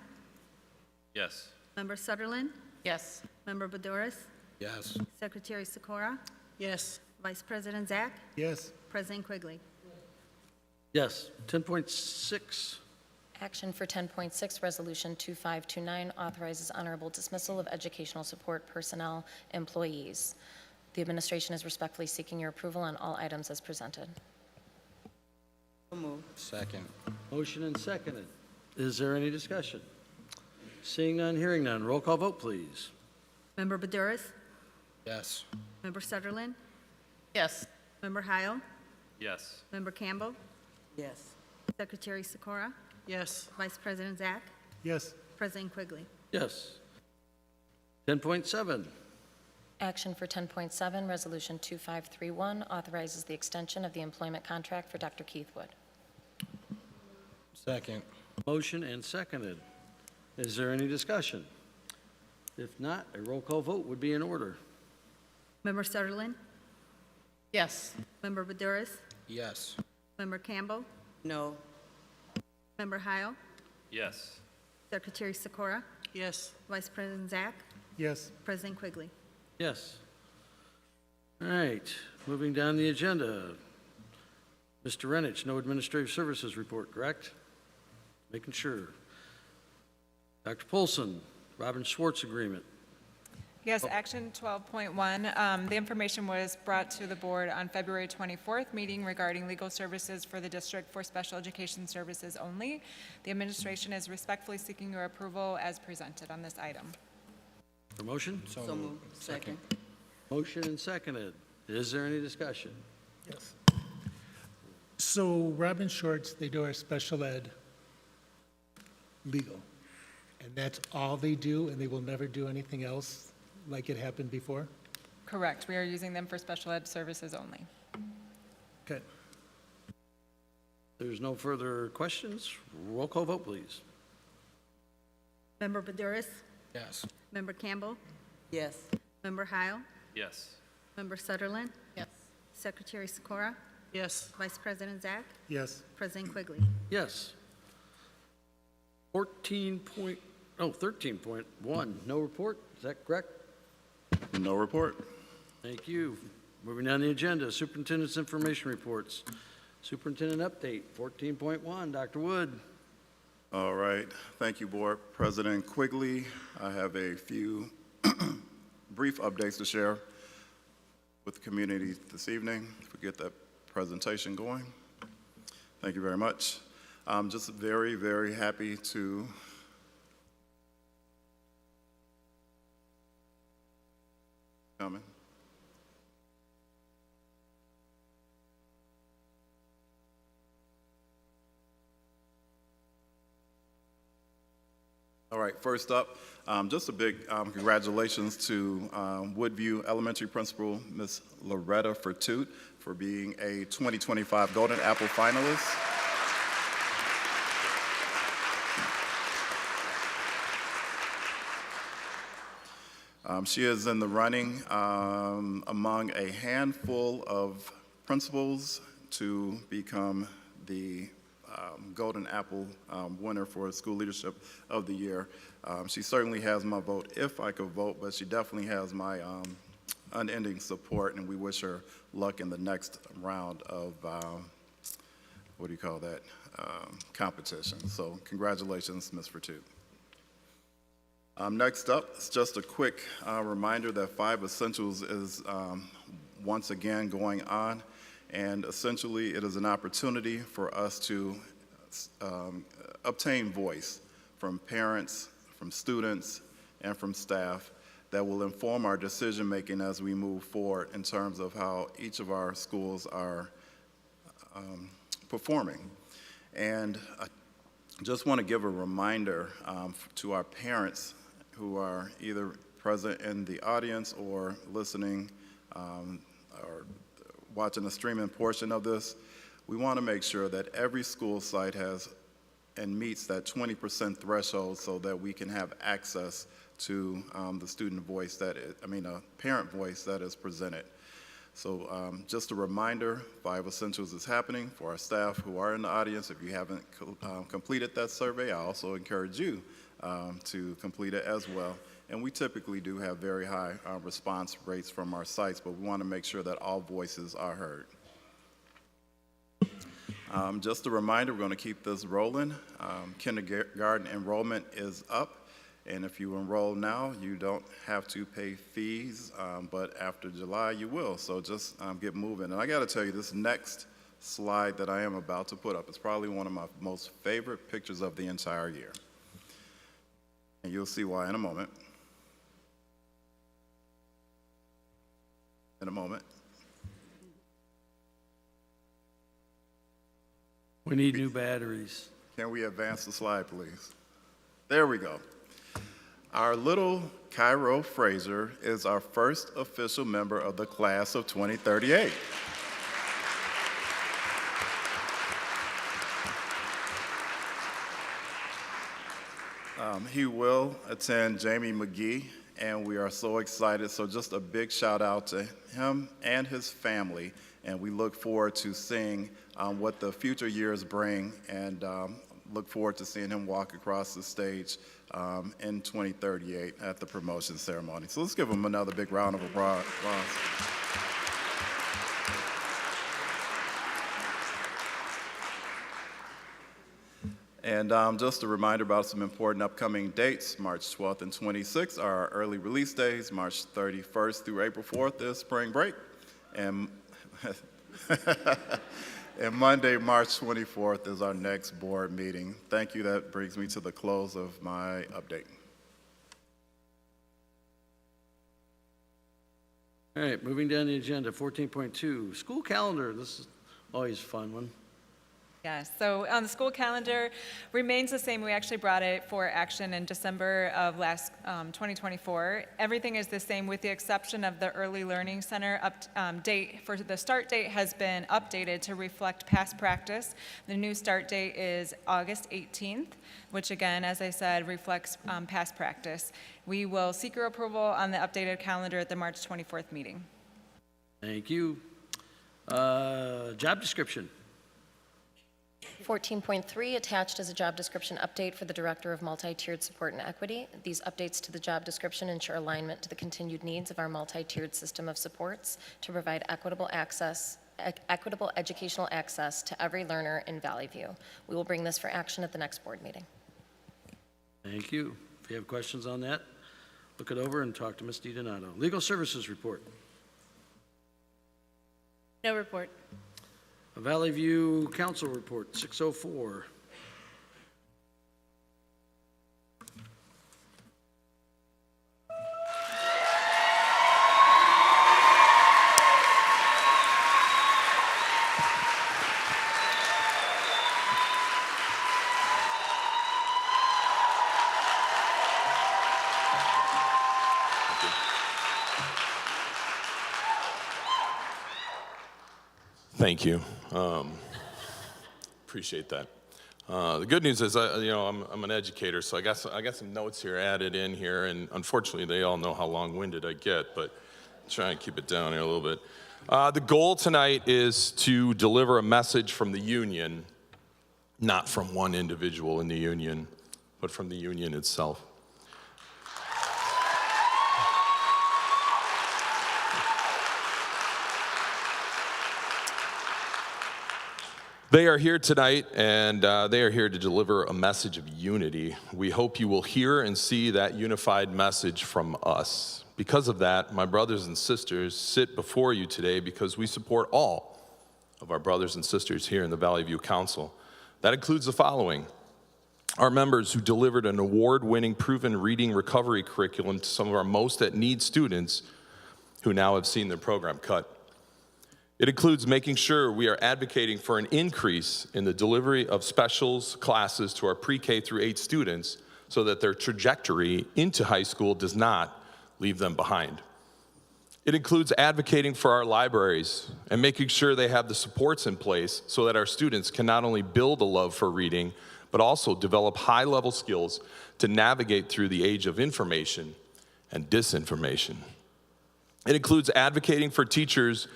Yes. Member Sutherland? Yes. Member Buduris? Yes. Secretary Sikora? Yes. Vice President Zach? Yes. President Quigley? Yes. 10.6. Action for 10.6, Resolution 2529 authorizes honorable dismissal of educational support personnel employees. The administration is respectfully seeking your approval on all items as presented. So moved. Second. Motion and seconded. Is there any discussion? Seeing none, hearing none. Roll call vote, please. Member Buduris? Yes. Member Sutherland? Yes. Member Heil? Yes. Member Campbell? Yes. Secretary Sikora? Yes. Vice President Zach? Yes. President Quigley? Yes. 10.7. Action for 10.7, Resolution 2531 authorizes the extension of the employment contract for Dr. Keith Wood. Second. Motion and seconded. Is there any discussion? If not, a roll call vote would be in order. Member Sutherland? Yes. Member Buduris? Yes. Member Campbell? No. Member Heil? Yes. Secretary Sikora? Yes. Vice President Zach? Yes. President Quigley? Yes. All right, moving down the agenda. Mr. Renich, no administrative services report, correct? Making sure. Dr. Polson, Robin Schwartz agreement. Yes, action 12.1. The information was brought to the board on February 24th, meeting regarding legal services for the district for special education services only. The administration is respectfully seeking your approval as presented on this item. For motion? So moved. Second. Motion and seconded. Is there any discussion? Yes. So Robin Shorts, they do our special ed legal. And that's all they do, and they will never do anything else like it happened before? Correct. We are using them for special ed services only. Good. There's no further questions. Roll call vote, please. Member Buduris? Yes. Member Campbell? Yes. Member Heil? Yes. Member Sutherland? Yes. Secretary Sikora? Yes. Vice President Zach? Yes. President Quigley? Yes. 13.1, no report. Is that correct? No report. Thank you. Moving down the agenda, superintendent's information reports. Superintendent update, 14.1, Dr. Wood. All right. Thank you, Board President Quigley. I have a few brief updates to share with the community this evening. If we get that presentation going. Thank you very much. I'm just very, very happy to coming. All right, first up, just a big congratulations to Woodview Elementary Principal, Ms. Loretta Fertute, for being a 2025 Golden Apple finalist. She is in the running among a handful of principals to become the Golden Apple winner for School Leadership of the Year. She certainly has my vote if I could vote, but she definitely has my unending support, and we wish her luck in the next round of, what do you call that, competition. So congratulations, Ms. Fertute. Next up, it's just a quick reminder that 5 Essentials is once again going on, and essentially it is an opportunity for us to obtain voice from parents, from students, and from staff that will inform our decision making as we move forward in terms of how each of our schools are performing. And I just want to give a reminder to our parents who are either present in the audience or listening or watching the streaming portion of this. We want to make sure that every school site has and meets that 20% threshold so that we can have access to the student voice parent voice that is presented. So just a reminder, 5 Essentials is happening for our staff who are in the audience. If you haven't completed that survey, I also encourage you to complete it as well. And we typically do have very high response rates from our sites, but we want to make sure that all voices are heard. Just a reminder, we're going to keep this rolling. Kindergarten enrollment is up. And if you enroll now, you don't have to pay fees, but after July, you will. So just get moving. And I got to tell you, this next slide that I am about to put up is probably one of my most favorite pictures of the entire year. And you'll see why in a moment. In a moment. We need new batteries. Can we advance the slide, please? There we go. Our little Cairo Fraser is our first official member of the class of 2038. He will attend Jamie McGee, and we are so excited. So just a big shout out to him and his family, and we look forward to seeing what the future years bring, and look forward to seeing him walk across the stage in 2038 at the promotion ceremony. So let's give him another big round of applause. And just a reminder about some important upcoming dates. March 12th and 26th are our early release days. March 31st through April 4th is spring break. And and Monday, March 24th is our next board meeting. Thank you. That brings me to the close of my update. All right, moving down the agenda, 14.2, school calendar. This is always a fun one. Yes, so the school calendar remains the same. We actually brought it for action in December of 2024. Everything is the same with the exception of the Early Learning Center date for the start date has been updated to reflect past practice. The new start date is August 18th, which again, as I said, reflects past practice. We will seek your approval on the updated calendar at the March 24th meeting. Thank you. Job description. 14.3, attached is a job description update for the Director of Multi-Tiered Support and Equity. These updates to the job description ensure alignment to the continued needs of our multi-tiered system of supports to provide equitable educational access to every learner in Valley View. We will bring this for action at the next board meeting. Thank you. If you have questions on that, look it over and talk to Ms. DiDonato. Legal Services Report. No report. Valley View Council Report, 604. Thank you. Appreciate that. The good news is, I'm an educator, so I got some notes here added in here, and unfortunately, they all know how long-winded I get, but try and keep it down here a little bit. The goal tonight is to deliver a message from the union, not from one individual in the union, but from the union itself. They are here tonight, and they are here to deliver a message of unity. We hope you will hear and see that unified message from us. Because of that, my brothers and sisters sit before you today because we support all of our brothers and sisters here in the Valley View Council. That includes the following: our members who delivered an award-winning proven reading recovery curriculum to some of our most at-need students who now have seen their program cut. It includes making sure we are advocating for an increase in the delivery of specials classes to our pre-K through 8 students so that their trajectory into high school does not leave them behind. It includes advocating for our libraries and making sure they have the supports in place so that our students can not only build a love for reading, but also develop high-level skills to navigate through the age of information and disinformation. It includes advocating for teachers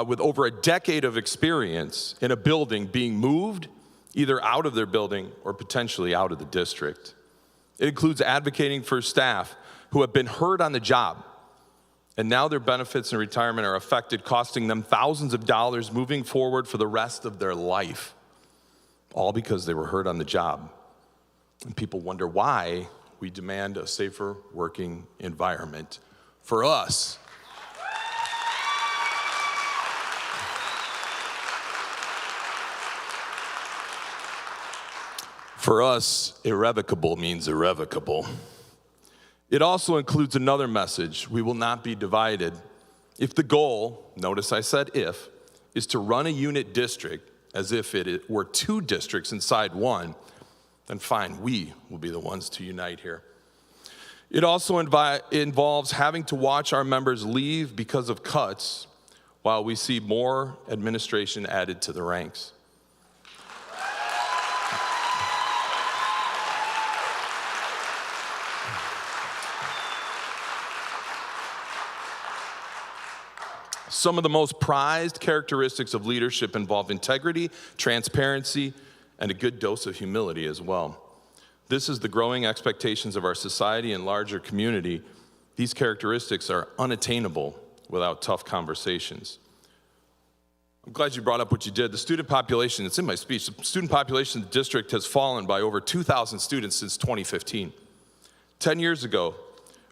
with over a decade of experience in a building being moved either out of their building or potentially out of the district. It includes advocating for staff who have been hurt on the job, and now their benefits and retirement are affected, costing them thousands of dollars moving forward for the rest of their life, all because they were hurt on the job. And people wonder why we demand a safer working environment for us. For us, irrevocable means irrevocable. It also includes another message: we will not be divided. If the goal, notice I said if, is to run a unit district as if it were 2 districts inside one, then fine, we will be the ones to unite here. It also involves having to watch our members leave because of cuts while we see more administration added to the ranks. Some of the most prized characteristics of leadership involve integrity, transparency, and a good dose of humility as well. This is the growing expectations of our society and larger community. These characteristics are unattainable without tough conversations. I'm glad you brought up what you did. The student population, it's in my speech, the student population in the district has fallen by over 2,000 students since 2015. 10 years ago,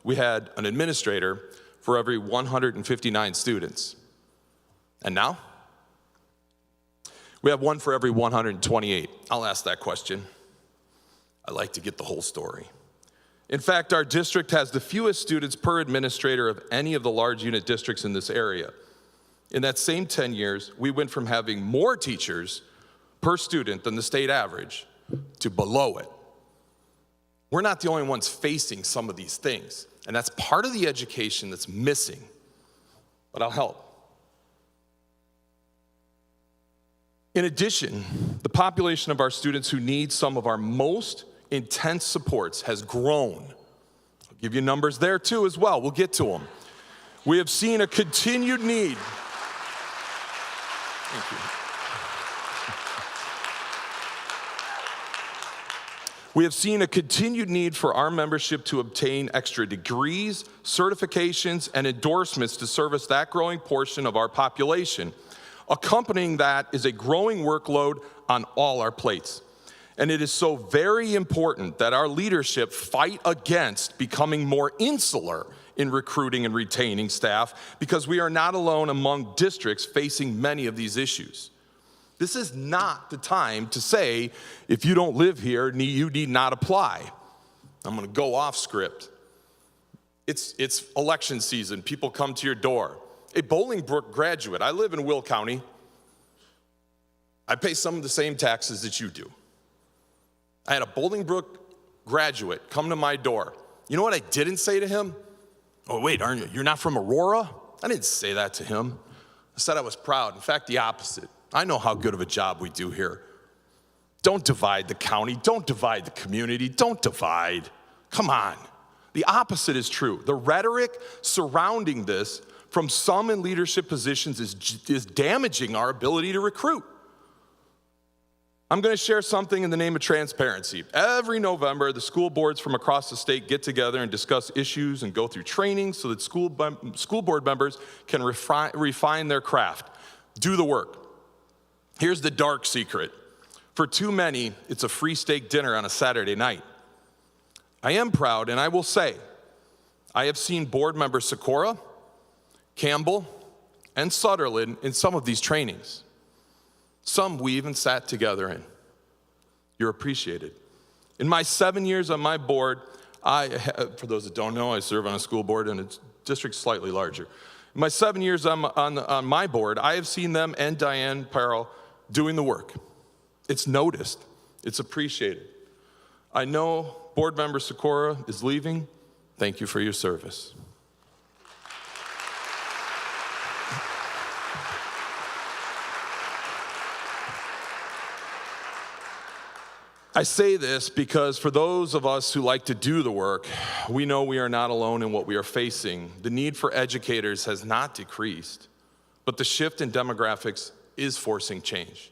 we had an administrator for every 159 students. And now? We have one for every 128. I'll ask that question. I like to get the whole story. In fact, our district has the fewest students per administrator of any of the large unit districts in this area. In that same 10 years, we went from having more teachers per student than the state average to below it. We're not the only ones facing some of these things, and that's part of the education that's missing, but I'll help. In addition, the population of our students who need some of our most intense supports has grown. I'll give you numbers there too as well. We'll get to them. We have seen a continued need. Thank you. We have seen a continued need for our membership to obtain extra degrees, certifications, and endorsements to service that growing portion of our population. Accompanying that is a growing workload on all our plates. And it is so very important that our leadership fight against becoming more insular in recruiting and retaining staff, because we are not alone among districts facing many of these issues. This is not the time to say, if you don't live here, you need not apply. I'm going to go off script. It's election season. People come to your door. A Bolingbrook graduate, I live in Will County. I pay some of the same taxes that you do. I had a Bolingbrook graduate come to my door. You know what I didn't say to him? Oh, wait, aren't you? You're not from Aurora? I didn't say that to him. I said I was proud. In fact, the opposite. I know how good of a job we do here. Don't divide the county. Don't divide the community. Don't divide. Come on. The opposite is true. The rhetoric surrounding this from some in leadership positions is damaging our ability to recruit. I'm going to share something in the name of transparency. Every November, the school boards from across the state get together and discuss issues and go through training so that school board members can refine their craft, do the work. Here's the dark secret. For too many, it's a free steak dinner on a Saturday night. I am proud, and I will say, I have seen board member Sikora, Campbell, and Sutherland in some of these trainings. Some we even sat together in. You're appreciated. In my 7 years on my board, for those that don't know, I serve on a school board and it's district slightly larger. In my 7 years on my board, I have seen them and Diane Parrell doing the work. It's noticed. It's appreciated. I know board member Sikora is leaving. Thank you for your service. I say this because for those of us who like to do the work, we know we are not alone in what we are facing. The need for educators has not decreased, but the shift in demographics is forcing change.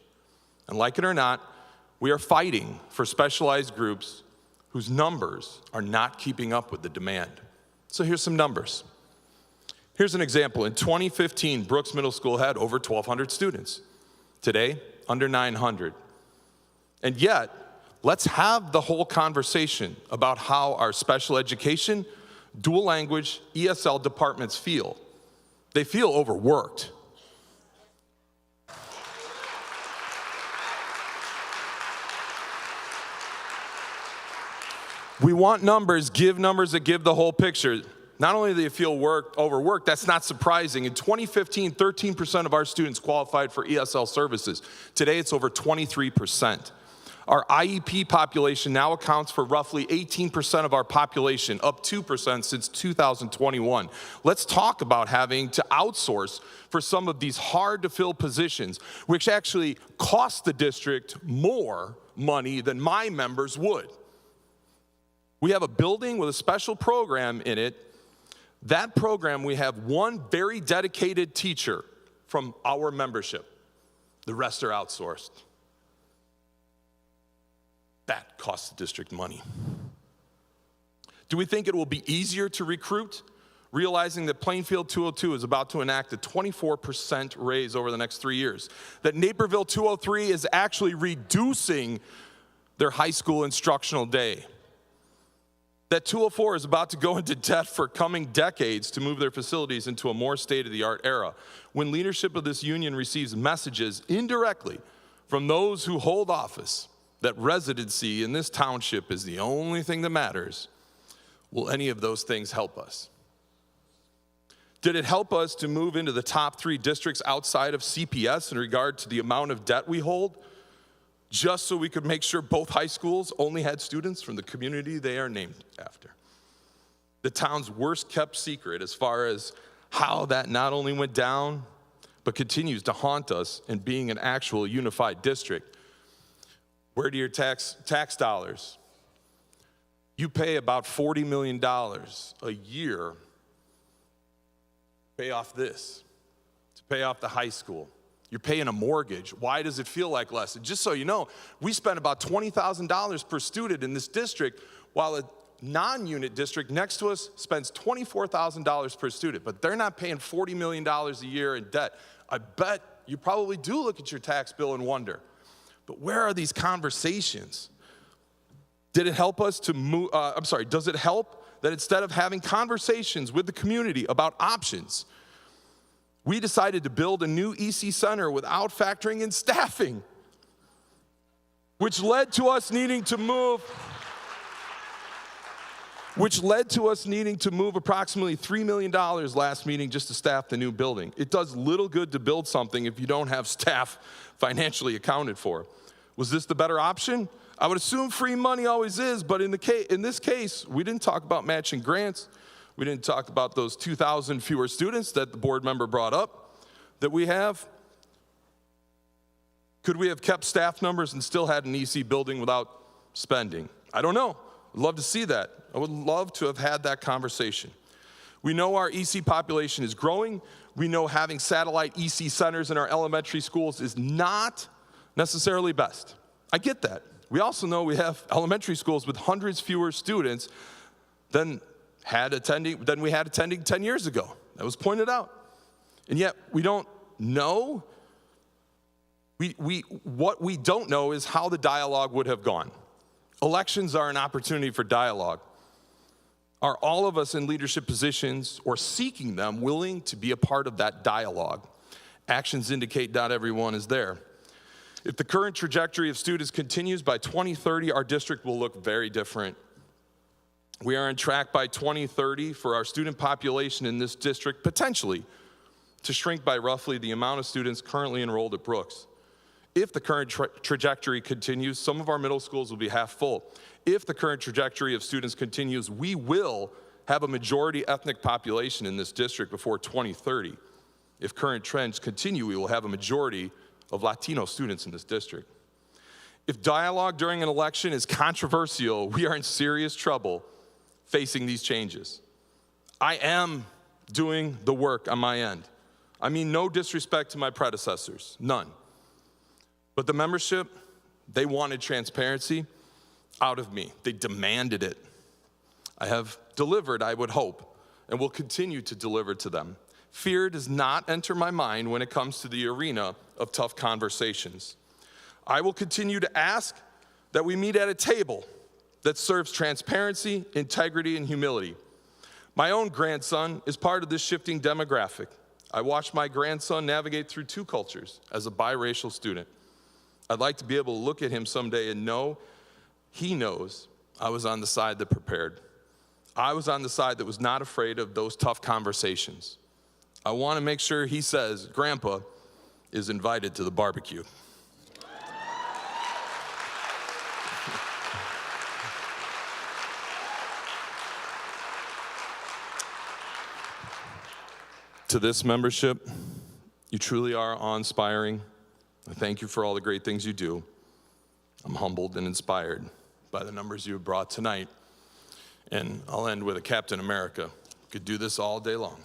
And like it or not, we are fighting for specialized groups whose numbers are not keeping up with the demand. So here's some numbers. Here's an example. In 2015, Brooks Middle School had over 1,200 students. Today, under 900. And yet, let's have the whole conversation about how our special education, dual language, ESL departments feel. They feel overworked. We want numbers, give numbers that give the whole picture. Not only do they feel overworked, that's not surprising. In 2015, 13% of our students qualified for ESL services. Today, it's over 23%. Our IEP population now accounts for roughly 18% of our population, up 2% since 2021. Let's talk about having to outsource for some of these hard-to-fill positions, which actually cost the district more money than my members would. We have a building with a special program in it. That program, we have one very dedicated teacher from our membership. The rest are outsourced. That costs the district money. Do we think it will be easier to recruit, realizing that Plainfield 202 is about to enact a 24% raise over the next 3 years? That Naperville 203 is actually reducing their high school instructional day? That 204 is about to go into debt for coming decades to move their facilities into a more state-of-the-art era? When leadership of this union receives messages indirectly from those who hold office that residency in this township is the only thing that matters, will any of those things help us? Did it help us to move into the top 3 districts outside of CPS in regard to the amount of debt we hold, just so we could make sure both high schools only had students from the community they are named after? The town's worst kept secret as far as how that not only went down, but continues to haunt us in being an actual unified district. Where do your tax dollars? You pay about $40 million a year to pay off this, to pay off the high school. You're paying a mortgage. Why does it feel like less? And just so you know, we spend about $20,000 per student in this district, while a non-unit district next to us spends $24,000 per student, but they're not paying $40 million a year in debt. I bet you probably do look at your tax bill and wonder, but where are these conversations? Did it help us to move, does it help that instead of having conversations with the community about options, we decided to build a new EC center without factoring in staffing, which led to us needing to move approximately $3 million last meeting just to staff the new building. It does little good to build something if you don't have staff financially accounted for. Was this the better option? I would assume free money always is, but in this case, we didn't talk about matching grants. We didn't talk about those 2,000 fewer students that the board member brought up. that we have? Could we have kept staff numbers and still had an EC building without spending? I don't know. I'd love to see that. I would love to have had that conversation. We know our EC population is growing. We know having satellite EC centers in our elementary schools is not necessarily best. I get that. We also know we have elementary schools with hundreds fewer students than we had attending 10 years ago. That was pointed out. And yet we don't know. What we don't know is how the dialogue would have gone. Elections are an opportunity for dialogue. Are all of us in leadership positions or seeking them willing to be a part of that dialogue? Actions indicate not everyone is there. If the current trajectory of students continues, by 2030, our district will look very different. We are on track by 2030 for our student population in this district potentially to shrink by roughly the amount of students currently enrolled at Brooks. If the current trajectory continues, some of our middle schools will be half full. If the current trajectory of students continues, we will have a majority ethnic population in this district before 2030. If current trends continue, we will have a majority of Latino students in this district. If dialogue during an election is controversial, we are in serious trouble facing these changes. I am doing the work on my end. I mean, no disrespect to my predecessors, none. But the membership, they wanted transparency out of me. They demanded it. I have delivered, I would hope, and will continue to deliver to them. Fear does not enter my mind when it comes to the arena of tough conversations. I will continue to ask that we meet at a table that serves transparency, integrity, and humility. My own grandson is part of this shifting demographic. I watched my grandson navigate through two cultures as a biracial student. I'd like to be able to look at him someday and know he knows I was on the side that prepared. I was on the side that was not afraid of those tough conversations. I want to make sure he says, Grandpa is invited to the barbecue. To this membership, you truly are awe-inspiring. I thank you for all the great things you do. I'm humbled and inspired by the numbers you have brought tonight. And I'll end with a Captain America. Could do this all day long.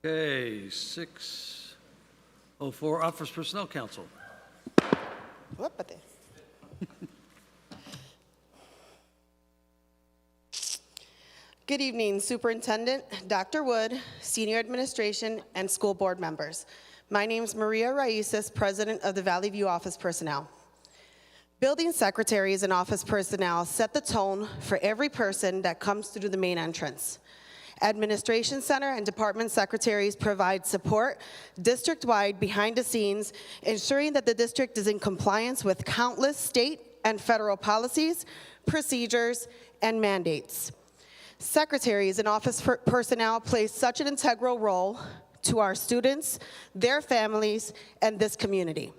Okay, 604, Office Personnel Council. Good evening, Superintendent, Dr. Wood, Senior Administration, and school board members. My name is Maria Raices, President of the Valley View Office Personnel. Building secretaries and office personnel set the tone for every person that comes through the main entrance. Administration Center and Department Secretaries provide support district-wide behind the scenes, ensuring that the district is in compliance with countless state and federal policies, procedures, and mandates. Secretaries and office personnel play such an integral role to our students, their families, and this community.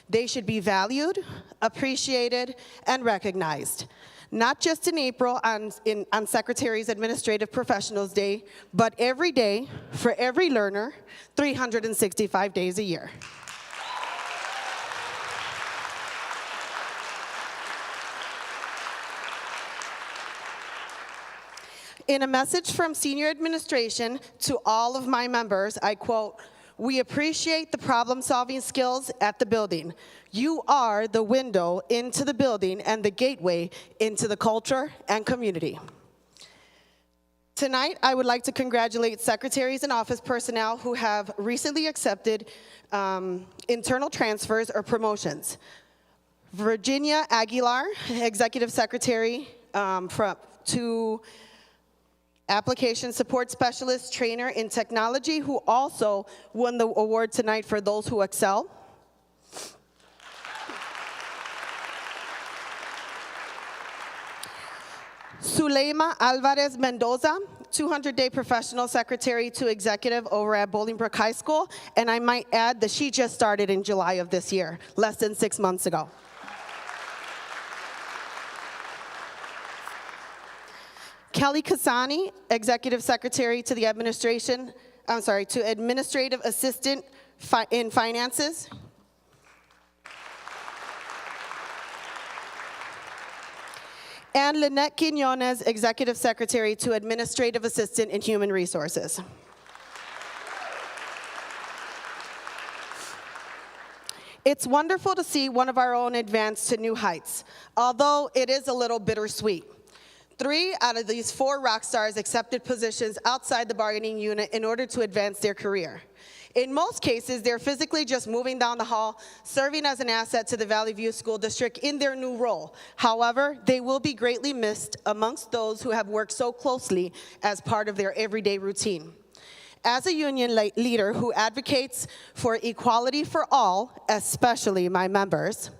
They should be valued, appreciated, and recognized. Not just in April on Secretary's Administrative Professionals Day, but every day for every learner, 365 days a year. In a message from senior administration to all of my members, I quote, "We appreciate the problem-solving skills at the building. You are the window into the building and the gateway into the culture and community." Tonight, I would like to congratulate secretaries and office personnel who have recently accepted internal transfers or promotions. Virginia Aguilar, Executive Secretary to Application Support Specialist Trainer in Technology, who also won the award tonight for those who excel. Zulema Alvarez Mendoza, 200-day professional secretary to executive over at Bolingbrook High School. And I might add that she just started in July of this year, less than 6 months ago. Kelly Kasani, executive secretary to the administration, to administrative assistant in finances. And Lynette Quinones, executive secretary to administrative assistant in human resources. It's wonderful to see one of our own advance to new heights, although it is a little bittersweet. 3 out of these 4 rock stars accepted positions outside the bargaining unit in order to advance their career. In most cases, they're physically just moving down the hall, serving as an asset to the Valley View School District in their new role. However, they will be greatly missed amongst those who have worked so closely as part of their everyday routine. As a union leader who advocates for equality for all, especially my members,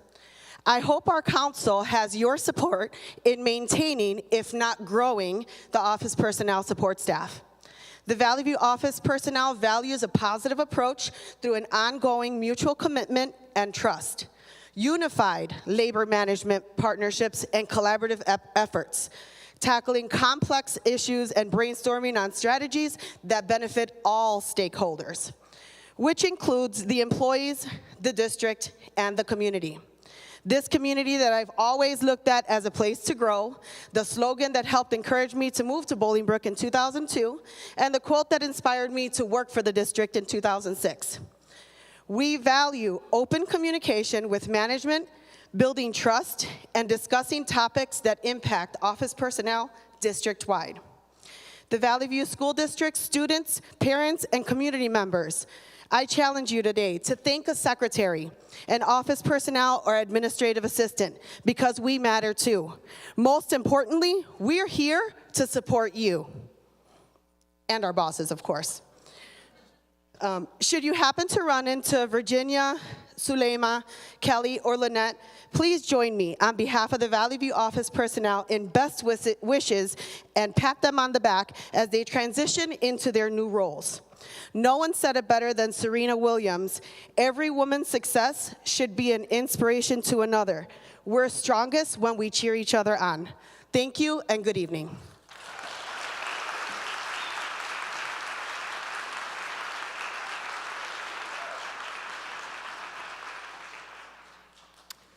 I hope our council has your support in maintaining, if not growing, the office personnel support staff. The Valley View office personnel values a positive approach through an ongoing mutual commitment and trust, unified labor management partnerships and collaborative efforts, tackling complex issues and brainstorming on strategies that benefit all stakeholders, which includes the employees, the district, and the community. This community that I've always looked at as a place to grow, the slogan that helped encourage me to move to Bolingbrook in 2002, and the quote that inspired me to work for the district in 2006. We value open communication with management, building trust, and discussing topics that impact office personnel district-wide. The Valley View School District students, parents, and community members, I challenge you today to thank a secretary, an office personnel, or administrative assistant, because we matter too. Most importantly, we're here to support you and our bosses, of course. Should you happen to run into Virginia, Zulema, Kelly, or Lynette, please join me on behalf of the Valley View office personnel in best wishes and pat them on the back as they transition into their new roles. No one said it better than Serena Williams. Every woman's success should be an inspiration to another. We're strongest when we cheer each other on. Thank you and good evening.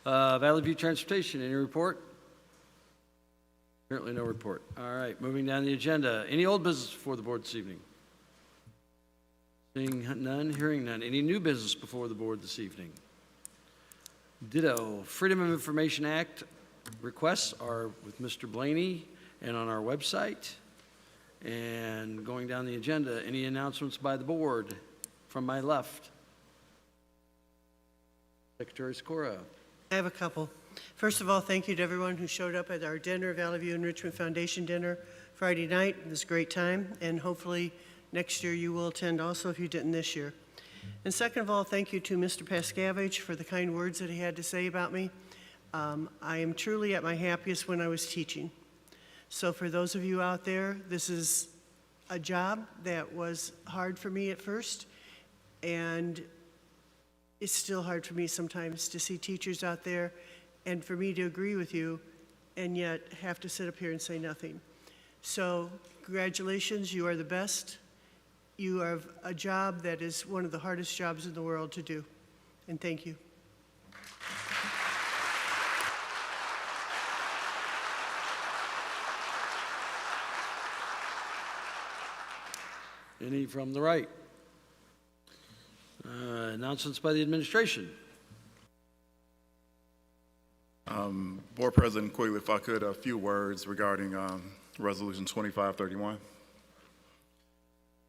Valley View Transportation, any report? Apparently no report. All right, moving down the agenda. Any old business before the board this evening? Seeing none, hearing none. Any new business before the board this evening? Ditto. Freedom of Information Act requests are with Mr. Blaney and on our website. And going down the agenda, any announcements by the board from my left? Secretary Sikora. I have a couple. First of all, thank you to everyone who showed up at our dinner, Valley View Enrichment Foundation dinner Friday night. It was a great time, and hopefully next year you will attend also if you didn't this year. And second of all, thank you to Mr. Pascavage for the kind words that he had to say about me. I am truly at my happiest when I was teaching. So for those of you out there, this is a job that was hard for me at first, and it's still hard for me sometimes to see teachers out there and for me to agree with you and yet have to sit up here and say nothing. So congratulations, you are the best. You have a job that is one of the hardest jobs in the world to do, and thank you. Any from the right? Announcements by the administration. Board President Quigley, if I could, a few words regarding Resolution 2531.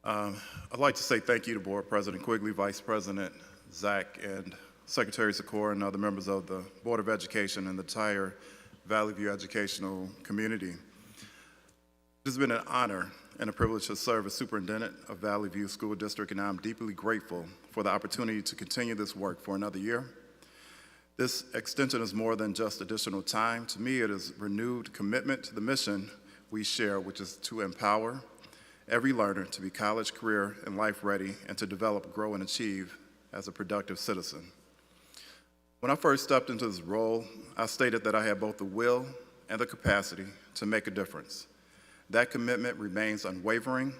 I'd like to say thank you to Board President Quigley, Vice President Zach, and Secretary Sikora, and other members of the Board of Education and the entire Valley View educational community. It has been an honor and a privilege to serve as Superintendent of Valley View School District, and I'm deeply grateful for the opportunity to continue this work for another year. This extension is more than just additional time. To me, it is renewed commitment to the mission we share, which is to empower every learner to be college, career, and life ready, and to develop, grow, and achieve as a productive citizen. When I first stepped into this role, I stated that I had both the will and the capacity to make a difference. That commitment remains unwavering.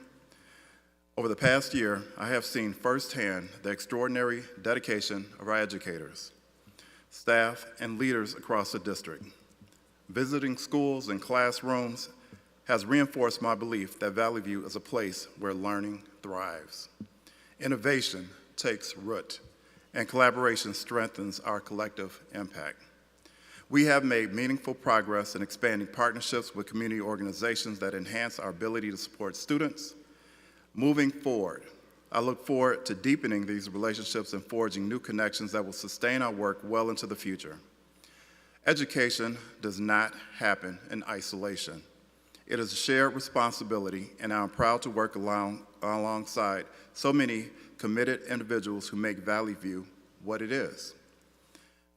Over the past year, I have seen firsthand the extraordinary dedication of our educators, staff, and leaders across the district. Visiting schools and classrooms has reinforced my belief that Valley View is a place where learning thrives. Innovation takes root, and collaboration strengthens our collective impact. We have made meaningful progress in expanding partnerships with community organizations that enhance our ability to support students. Moving forward, I look forward to deepening these relationships and forging new connections that will sustain our work well into the future. Education does not happen in isolation. It is a shared responsibility, and I'm proud to work alongside so many committed individuals who make Valley View what it is.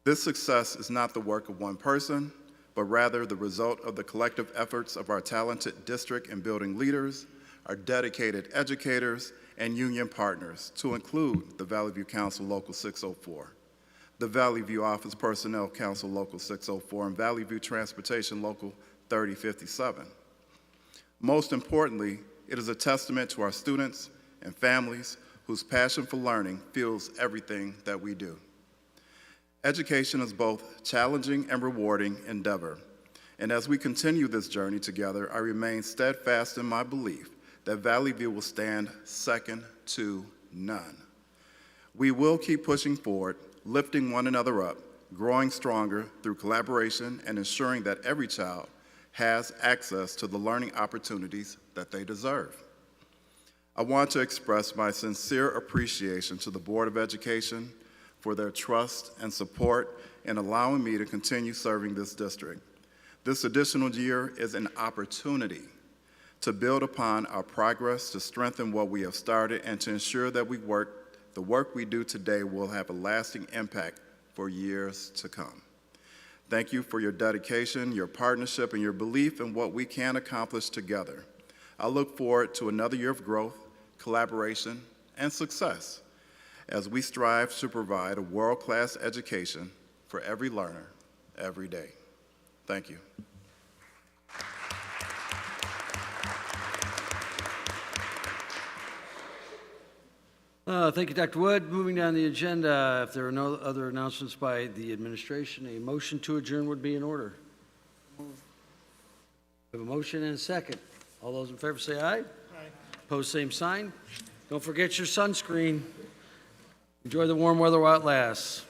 This success is not the work of one person, but rather the result of the collective efforts of our talented district and building leaders, our dedicated educators, and union partners, to include the Valley View Council Local 604, the Valley View Office Personnel Council Local 604, and Valley View Transportation Local 3057. Most importantly, it is a testament to our students and families whose passion for learning fuels everything that we do. Education is both challenging and rewarding endeavor, and as we continue this journey together, I remain steadfast in my belief that Valley View will stand second to none. We will keep pushing forward, lifting one another up, growing stronger through collaboration, and ensuring that every child has access to the learning opportunities that they deserve. I want to express my sincere appreciation to the Board of Education for their trust and support in allowing me to continue serving this district. This additional year is an opportunity to build upon our progress, to strengthen what we have started, and to ensure that the work we do today will have a lasting impact for years to come. Thank you for your dedication, your partnership, and your belief in what we can accomplish together. I look forward to another year of growth, collaboration, and success as we strive to provide a world-class education for every learner, every day. Thank you. Thank you, Dr. Wood. Moving down the agenda, if there are no other announcements by the administration, a motion to adjourn would be in order. We have a motion and a second. All those in favor say aye. Aye. Opposed, same sign. Don't forget your sunscreen. Enjoy the warm weather while it lasts.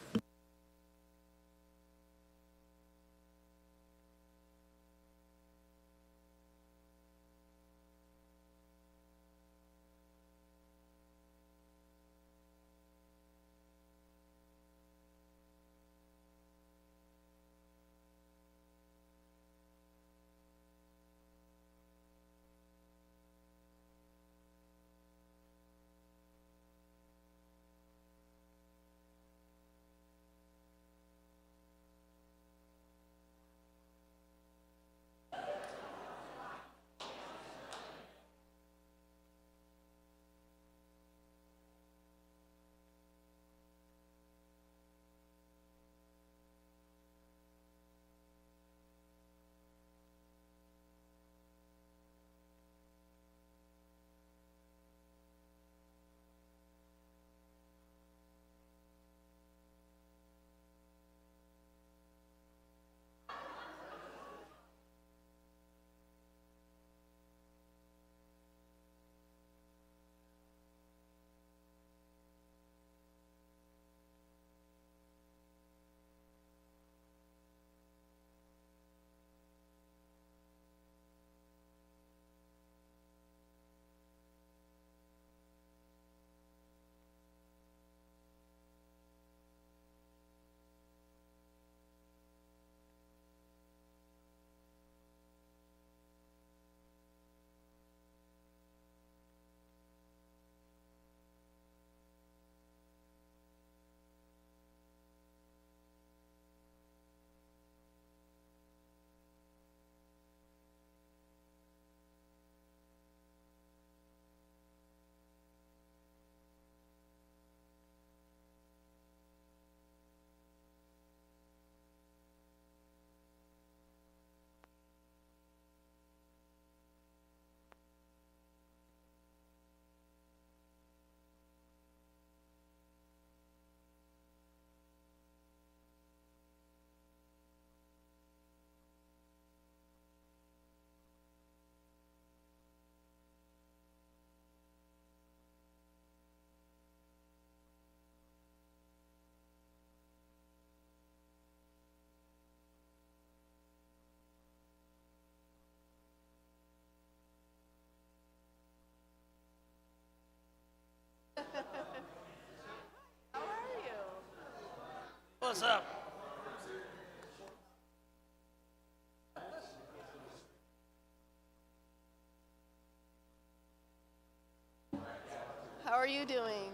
us up. How are you doing?